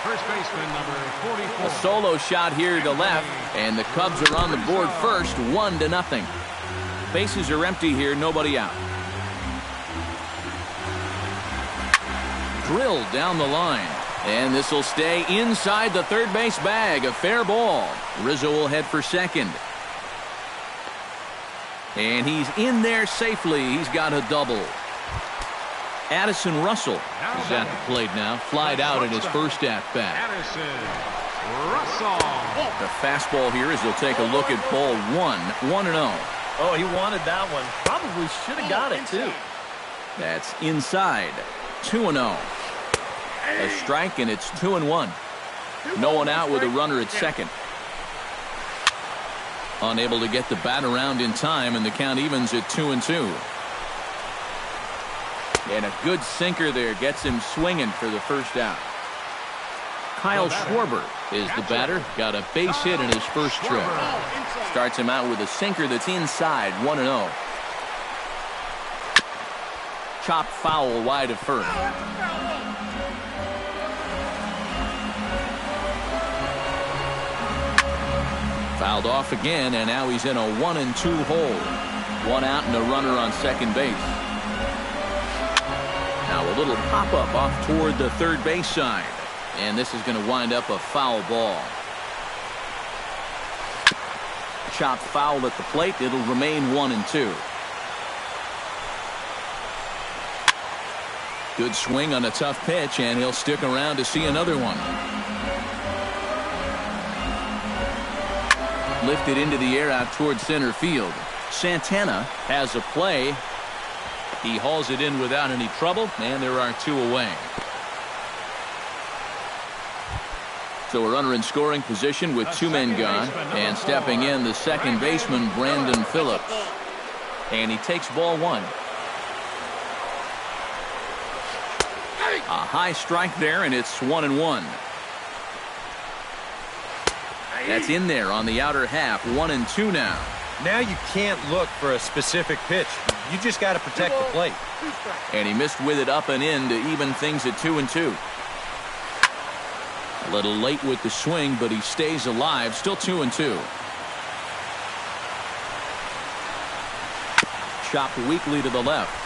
First baseman number 44. A solo shot here to left, and the Cubs are on the board first, 1-0. Bases are empty here, nobody out. Drilled down the line, and this will stay inside the third base bag. A fair ball. Rizzo will head for second. And he's in there safely. He's got a double. Addison Russell is at the plate now. Flied out in his first at-bat. Addison Russell. The fastball here as he'll take a look at ball 1-0. Oh, he wanted that one. Probably should have got it, too. That's inside. 2-0. A strike, and it's 2-1. No one out with a runner at second. Unable to get the bat around in time, and the count evens at 2-2. And a good sinker there gets him swinging for the first out. Kyle Schwarber is the batter. Got a base hit in his first trip. Starts him out with a sinker that's inside. 1-0. Chopped foul wide of first. Fouled off again, and now he's in a 1-2 hole. One out and a runner on second base. Now a little pop-up off toward the third base side. And this is going to wind up a foul ball. Chopped foul at the plate. It'll remain 1-2. Good swing on a tough pitch, and he'll stick around to see another one. Lifted into the air out toward center field. Santana has a play. He hauls it in without any trouble, and there are two away. So a runner in scoring position with two men gone, and stepping in the second baseman, Brandon Phillips. And he takes ball one. A high strike there, and it's 1-1. That's in there on the outer half. 1-2 now. Now you can't look for a specific pitch. You just got to protect the plate. And he missed with it up and in to even things at 2-2. A little late with the swing, but he stays alive. Still 2-2. Chopped weakly to the left.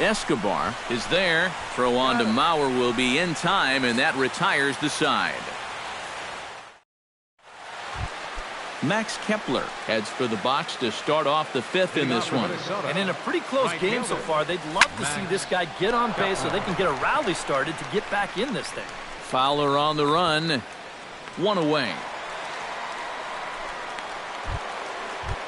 Escobar is there. Throw on to Mauer will be in time, and that retires the side. Max Kepler heads for the box to start off the fifth in this one. And in a pretty close game so far, they'd love to see this guy get on base so they can get a rally started to get back in this thing. Fowler on the run. One away.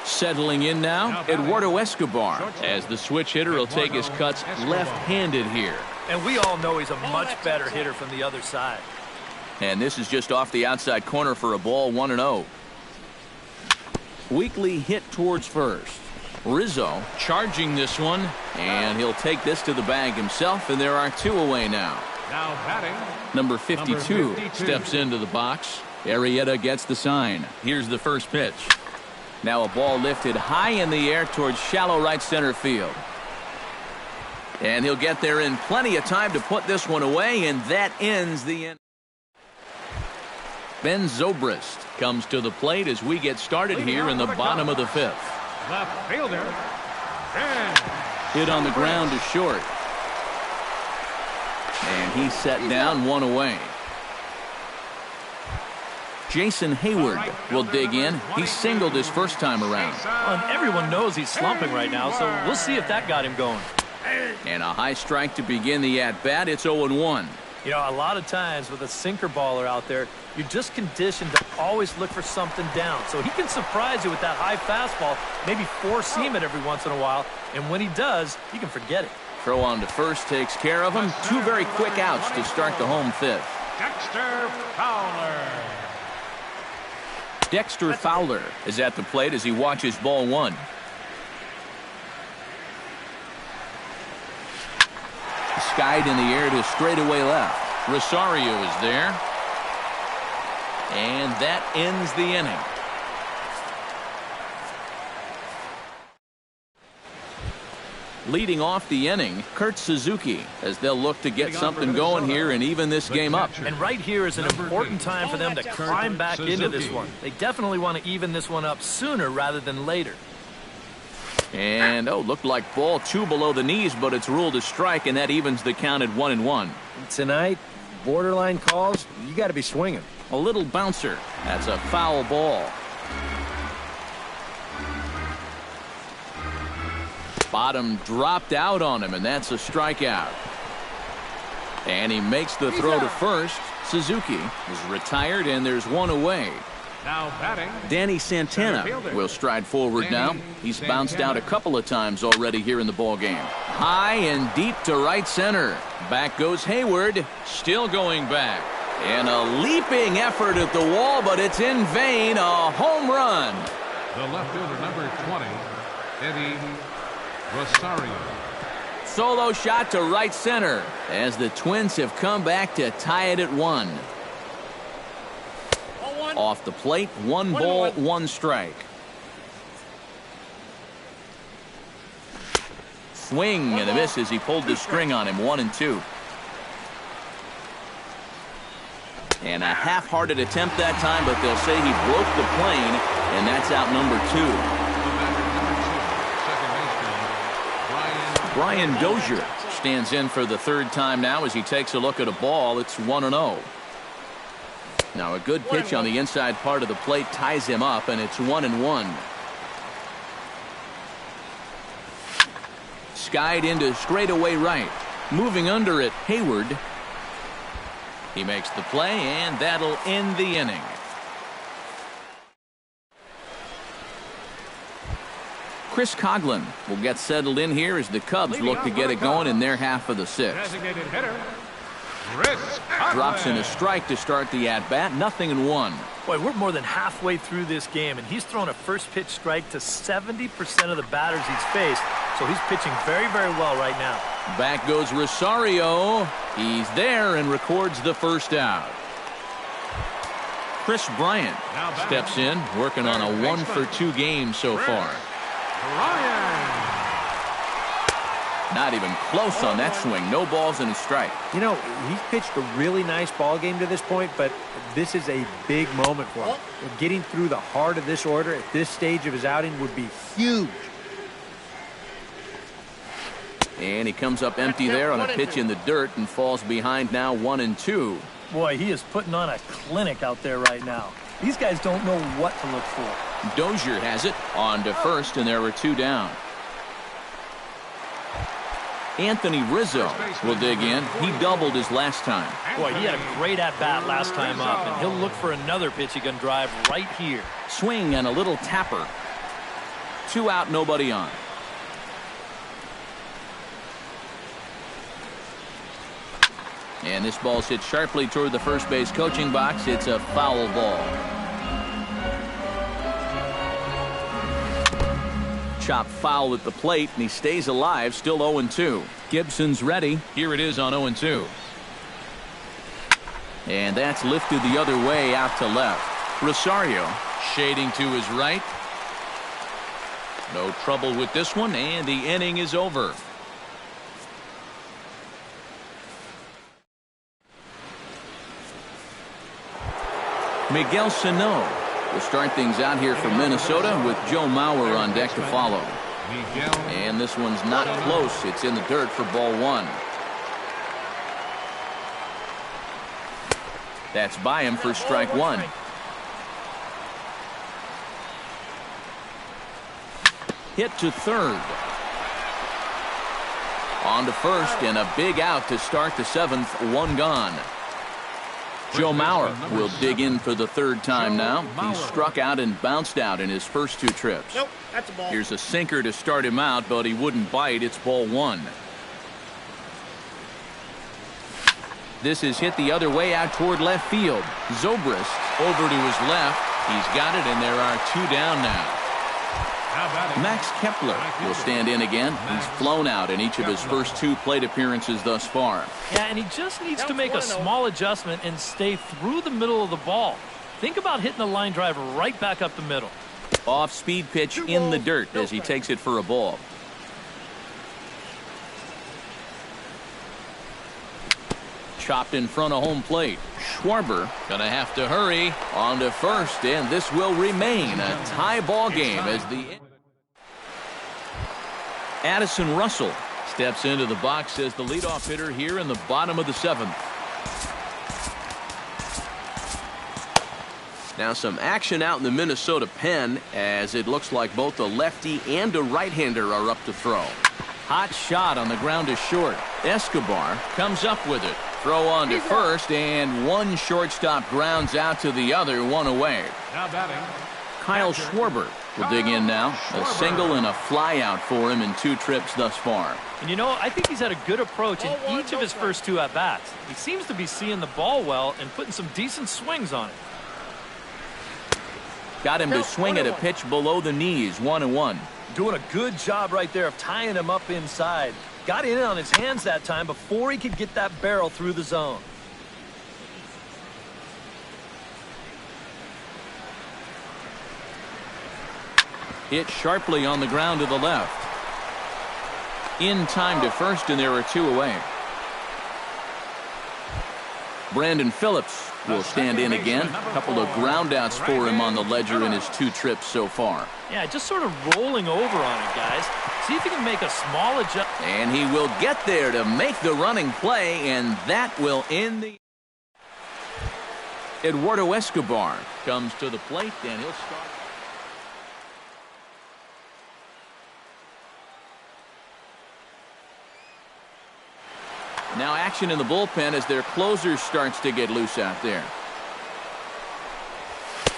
Settling in now, Eduardo Escobar, as the switch hitter will take his cuts left-handed here. And we all know he's a much better hitter from the other side. And this is just off the outside corner for a ball. 1-0. Weakly hit towards first. Rizzo charging this one, and he'll take this to the bag himself, and there are two away now. Now batting, Number 52 steps into the box. Arrieta gets the sign. Here's the first pitch. Now a ball lifted high in the air towards shallow right center field. And he'll get there in plenty of time to put this one away, and that ends the inning. Ben Zobrist comes to the plate as we get started here in the bottom of the fifth. left fielder, Ben. Hit on the ground to short. And he's set down, one away. Jason Hayward will dig in. He singled his first time around. Well, and everyone knows he's slumping right now, so we'll see if that got him going. And a high strike to begin the at-bat. It's 0-1. You know, a lot of times with a sinker baller out there, you're just conditioned to always look for something down. So he can surprise you with that high fastball, maybe four-seam it every once in a while. And when he does, you can forget it. Throw on to first takes care of him. Two very quick outs to start the home fifth. Dexter Fowler. Dexter Fowler is at the plate as he watches ball one. Skied in the air to straightaway left. Rosario is there. And that ends the inning. Leading off the inning, Kurt Suzuki, as they'll look to get something going here and even this game up. And right here is an important time for them to climb back into this one. They definitely want to even this one up sooner rather than later. And, looked like ball two below the knees, but it's ruled a strike, and that evens the count at 1-1. Tonight, borderline calls, you got to be swinging. A little bouncer. That's a foul ball. Bottom dropped out on him, and that's a strikeout. And he makes the throw to first. Suzuki is retired, and there's one away. Now batting, Danny Santana will stride forward now. He's bounced out a couple of times already here in the ballgame. High and deep to right center. Back goes Hayward, still going back. And a leaping effort at the wall, but it's in vain. A home run. the left fielder, number 20, Eddie Rosario. Solo shot to right center as the Twins have come back to tie it at 1. Off the plate, 1 ball, 1 strike. Swing and a miss as he pulled the string on him. 1-2. And a half-hearted attempt that time, but they'll say he broke the plane, and that's out number 2. Brian Dozier stands in for the 3rd time now as he takes a look at a ball. It's 1-0. Now a good pitch on the inside part of the plate ties him up, and it's 1-1. Skied into straightaway right. Moving under it, Hayward. He makes the play, and that'll end the inning. Chris Coughlin will get settled in here as the Cubs look to get it going in their half of the 6th. Designated hitter, Chris Coughlin. Drops in a strike to start the at-bat. 0-1. Boy, we're more than halfway through this game, and he's thrown a first pitch strike to 70% of the batters he's faced, so he's pitching very, very well right now. Back goes Rosario. He's there and records the first out. Chris Bryant steps in, working on a 1-for-2 game so far. Not even close on that swing. No balls and a strike. You know, he's pitched a really nice ball game to this point, but this is a big moment for him. Getting through the heart of this order at this stage of his outing would be huge. And he comes up empty there on a pitch in the dirt and falls behind now 1-2. Boy, he is putting on a clinic out there right now. These guys don't know what to look for. Dozier has it on to first, and there were 2 down. Anthony Rizzo will dig in. He doubled his last time. Boy, he had a great at-bat last time up, and he'll look for another pitch he can drive right here. Swing and a little tapper. 2 out, nobody on. And this ball's hit sharply toward the first base coaching box. It's a foul ball. Chop foul at the plate, and he stays alive, still 0-2. Gibson's ready. Here it is on 0-2. And that's lifted the other way out to left. Rosario shading to his right. No trouble with this one, and the inning is over. Miguel Sano will start things out here for Minnesota with Joe Mauer on deck to follow. And this one's not close. It's in the dirt for ball 1. That's by him for strike 1. Hit to third. On to first, and a big out to start the 7th. 1 gone. Joe Mauer will dig in for the 3rd time now. He struck out and bounced out in his first 2 trips. Nope, that's a ball. Here's a sinker to start him out, but he wouldn't bite. It's ball 1. This is hit the other way out toward left field. Zobrist over to his left. He's got it, and there are 2 down now. Max Kepler will stand in again. He's flown out in each of his first 2 plate appearances thus far. Yeah, and he just needs to make a small adjustment and stay through the middle of the ball. Think about hitting a line drive right back up the middle. Off-speed pitch in the dirt as he takes it for a ball. Chopped in front of home plate. Schwarber gonna have to hurry on to first, and this will remain a tie ball game as the Addison Russell steps into the box as the leadoff hitter here in the bottom of the 7th. Now some action out in the Minnesota pen as it looks like both a lefty and a right-hander are up to throw. Hot shot on the ground to short. Escobar comes up with it. Throw on to first, and one shortstop grounds out to the other, 1 away. Now batting, Kyle Schwarber will dig in now. A single and a fly out for him in 2 trips thus far. And you know, I think he's had a good approach in each of his first 2 at-bats. He seems to be seeing the ball well and putting some decent swings on it. Got him to swing at a pitch below the knees, 1-1. Doing a good job right there of tying him up inside. Got in on his hands that time before he could get that barrel through the zone. Hit sharply on the ground to the left. In time to first, and there are 2 away. Brandon Phillips will stand in again. A couple of groundouts for him on the ledger in his 2 trips so far. Yeah, just sort of rolling over on it, guys. See if he can make a small adjustment. And he will get there to make the running play, and that will end the... Eduardo Escobar comes to the plate, and he'll start... Now action in the bullpen as their closer starts to get loose out there.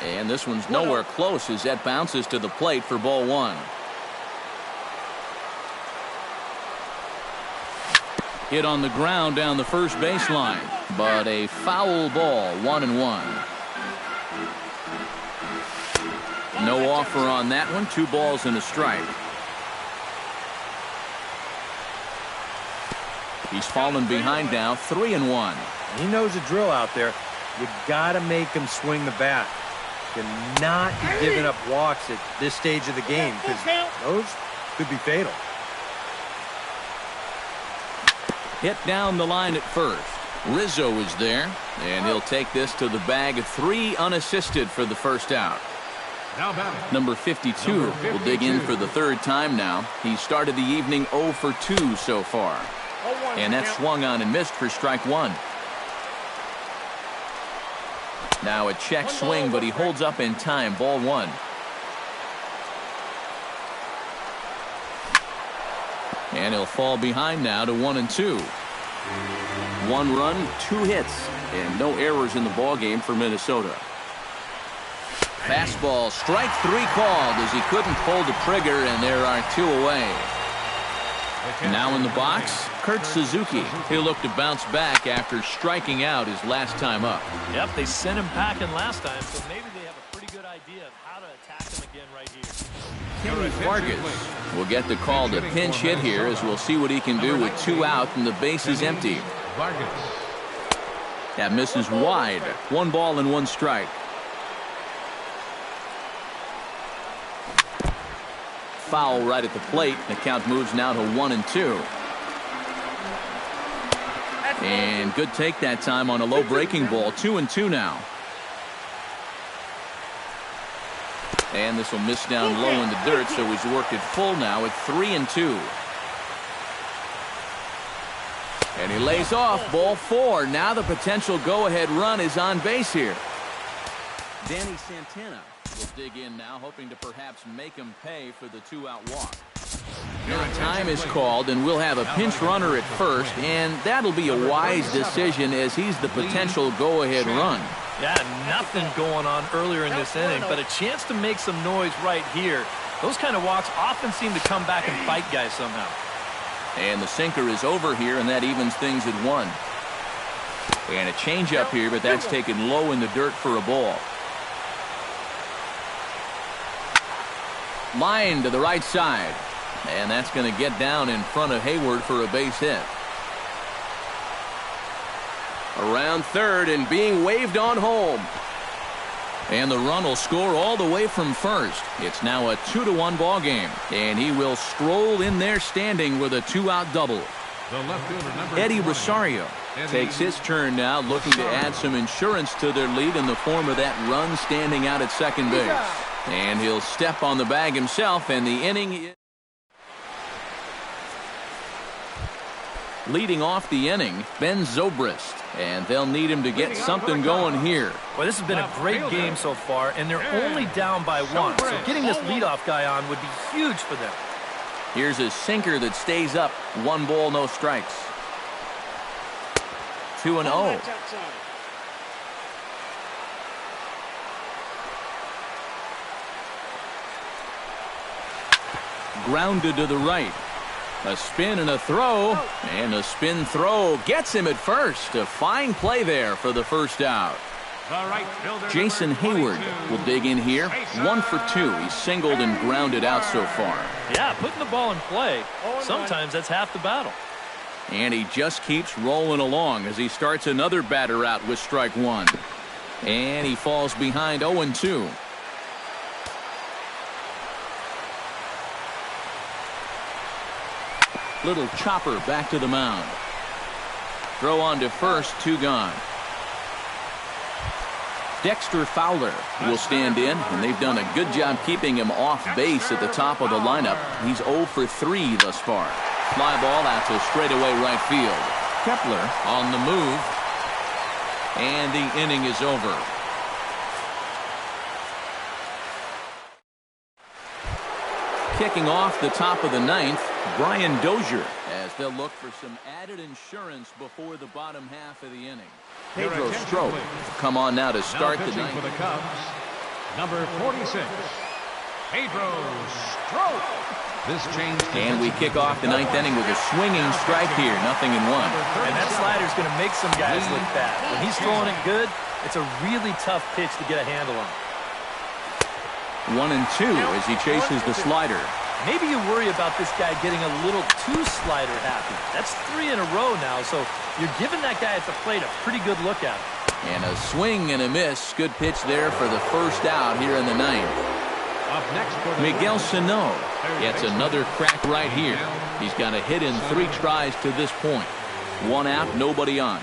And this one's nowhere close as that bounces to the plate for ball 1. Hit on the ground down the first baseline, but a foul ball, 1-1. No offer on that one. 2 balls and a strike. He's fallen behind now, 3-1. He knows the drill out there. You got to make him swing the bat. You're not giving up walks at this stage of the game because those could be fatal. Hit down the line at first. Rizzo is there, and he'll take this to the bag. 3 unassisted for the first out. Number 52 will dig in for the third time now. He started the evening 0 for 2 so far. And that swung on and missed for strike 1. Now a check swing, but he holds up in time. Ball 1. And he'll fall behind now to 1-2. 1 run, 2 hits, and no errors in the ballgame for Minnesota. Fastball, strike 3 called as he couldn't pull the trigger, and there are 2 away. Now in the box, Kurt Suzuki. He'll look to bounce back after striking out his last time up. Yep, they sent him packing last time, so maybe they have a pretty good idea of how to attack him again right here. Kenny Vargas will get the call to pinch hit here as we'll see what he can do with 2 out and the base is empty. That misses wide. 1 ball and 1 strike. Foul right at the plate. The count moves now to 1-2. And good take that time on a low breaking ball. 2-2 now. And this will miss down low in the dirt, so he's worked it full now at 3-2. And he lays off. Ball 4. Now the potential go-ahead run is on base here. Danny Santana will dig in now, hoping to perhaps make him pay for the 2-out walk. Now time is called, and we'll have a pinch runner at first, and that'll be a wise decision as he's the potential go-ahead run. Yeah, nothing going on earlier in this inning, but a chance to make some noise right here. Those kind of walks often seem to come back and bite guys somehow. And the sinker is over here, and that evens things at 1. And a changeup here, but that's taken low in the dirt for a ball. Line to the right side. And that's going to get down in front of Hayward for a base hit. Around third and being waved on home. And the run will score all the way from first. It's now a 2-1 ball game. And he will stroll in there standing with a 2-out double. Eddie Rosario takes his turn now, looking to add some insurance to their lead in the form of that run standing out at second base. And he'll step on the bag himself, and the inning is... Leading off the inning, Ben Zobrist. And they'll need him to get something going here. Well, this has been a great game so far, and they're only down by 1. So getting this leadoff guy on would be huge for them. Here's a sinker that stays up. 1 ball, no strikes. 2-0. Grounded to the right. A spin and a throw, and a spin throw gets him at first. A fine play there for the first out. Jason Hayward will dig in here. 1 for 2. He's singled and grounded out so far. Yeah, putting the ball in play, sometimes that's half the battle. And he just keeps rolling along as he starts another batter out with strike 1. And he falls behind 0-2. Little chopper back to the mound. Throw on to first, 2 gone. Dexter Fowler will stand in, and they've done a good job keeping him off base at the top of the lineup. He's 0 for 3 thus far. Fly ball out to straightaway right field. Kepler on the move, and the inning is over. Kicking off the top of the 9th, Brian Dozier, as they'll look for some added insurance before the bottom half of the inning. Pedro Strop will come on now to start the 9th. For the Cubs, number 46, Pedro Strop. This change. And we kick off the 9th inning with a swinging strike here, 0-1. And that slider's going to make some guys look bad. When he's throwing it good, it's a really tough pitch to get a handle on. 1-2 as he chases the slider. Maybe you worry about this guy getting a little too slider happy. That's 3 in a row now, so you're giving that guy at the plate a pretty good look at it. And a swing and a miss. Good pitch there for the first out here in the ninth. Up next for Miguel Sano gets another crack right here. He's got a hit in 3 tries to this point. 1 out, nobody on.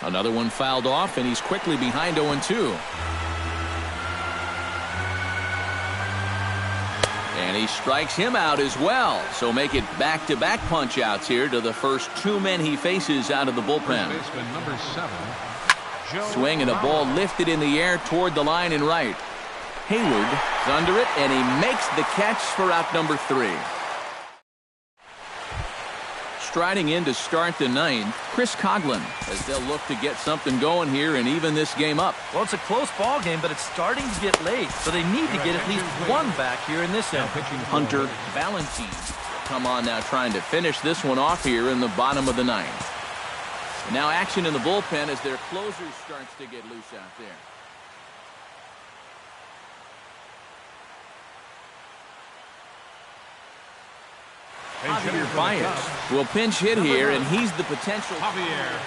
Another one fouled off, and he's quickly behind 0-2. And he strikes him out as well. So make it back-to-back punch-outs here to the first 2 men he faces out of the bullpen. Number 7, Swing and a ball lifted in the air toward the line and right. Hayward is under it, and he makes the catch for out number 3. Striding in to start the ninth, Chris Coughlin, as they'll look to get something going here and even this game up. Well, it's a close ball game, but it's starting to get late, so they need to get at least 1 back here in this inning. Hunter Valentine come on now trying to finish this one off here in the bottom of the ninth. And now action in the bullpen as their closer starts to get loose out there. Javier Baez will pinch hit here, and he's the potential. Javier.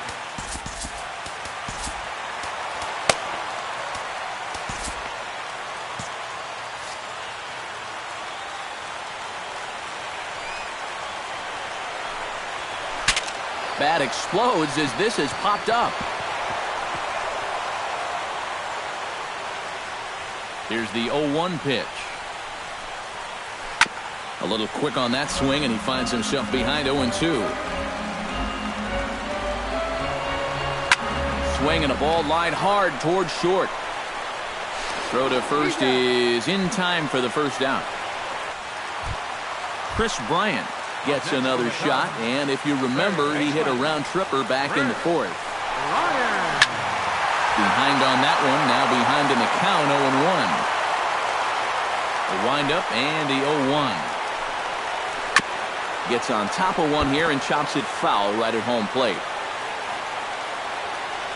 Bat explodes as this has popped up. Here's the 0-1 pitch. A little quick on that swing, and he finds himself behind 0-2. Swing and a ball lined hard towards short. Throw to first is in time for the first out. Chris Bryant gets another shot, and if you remember, he hit a round tripper back in the 4th. Behind on that one, now behind in the count, 0-1. The windup and the 0-1. Gets on top of one here and chops it foul right at home plate.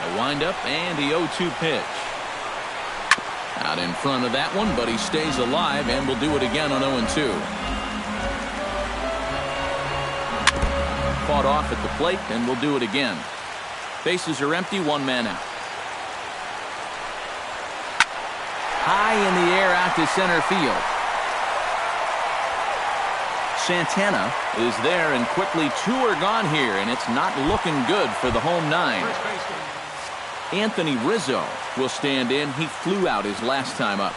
A windup and the 0-2 pitch. Out in front of that one, but he stays alive and will do it again on 0-2. Fought off at the plate and will do it again. Bases are empty, 1 man out. High in the air out to center field. Santana is there, and quickly 2 are gone here, and it's not looking good for the home 9. Anthony Rizzo will stand in. He flew out his last time up.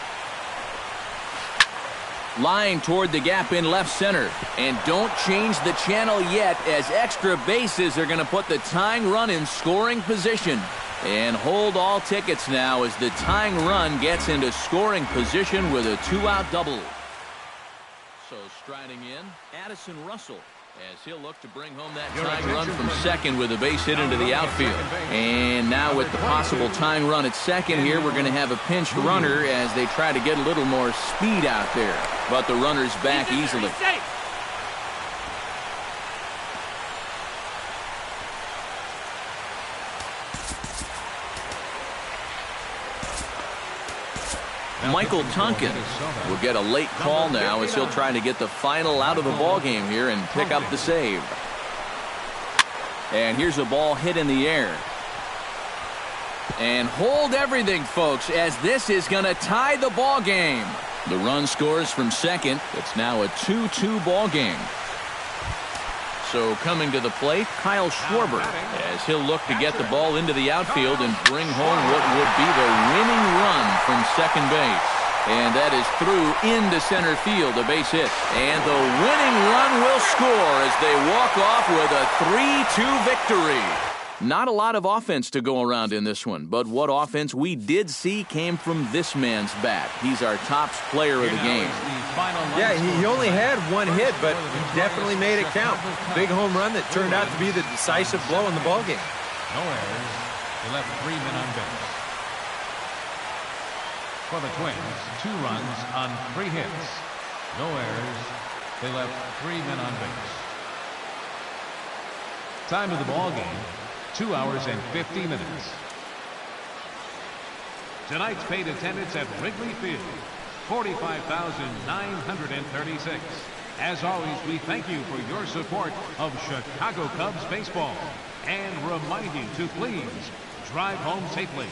Line toward the gap in left center, and don't change the channel yet, as extra bases are going to put the tying run in scoring position. And hold all tickets now as the tying run gets into scoring position with a 2-out double. So striding in, Addison Russell, as he'll look to bring home that tying run from second with a base hit into the outfield. And now with the possible tying run at second here, we're going to have a pinch runner as they try to get a little more speed out there. But the runner's back easily. Michael Tonkin will get a late call now as he'll try to get the final out of the ball game here and pick up the save. And here's a ball hit in the air. And hold everything, folks, as this is going to tie the ball game. The run scores from second. It's now a 2-2 ball game. So coming to the plate, Kyle Schwarber, as he'll look to get the ball into the outfield and bring home what would be the winning run from second base. And that is through into center field, a base hit. And the winning run will score as they walk off with a 3-2 victory. Not a lot of offense to go around in this one, but what offense we did see came from this man's bat. He's our top player of the game. Yeah, he only had 1 hit, but he definitely made it count. Big home run that turned out to be the decisive blow in the ballgame. No errors. They left 3 men on base. For the Twins, 2 runs on 3 hits. No errors. They left 3 men on base. Time of the ball game, 2 hours and 50 minutes. Tonight's paid attendance at Wrigley Field, 45,936. As always, we thank you for your support of Chicago Cubs baseball and remind you to please drive home safely.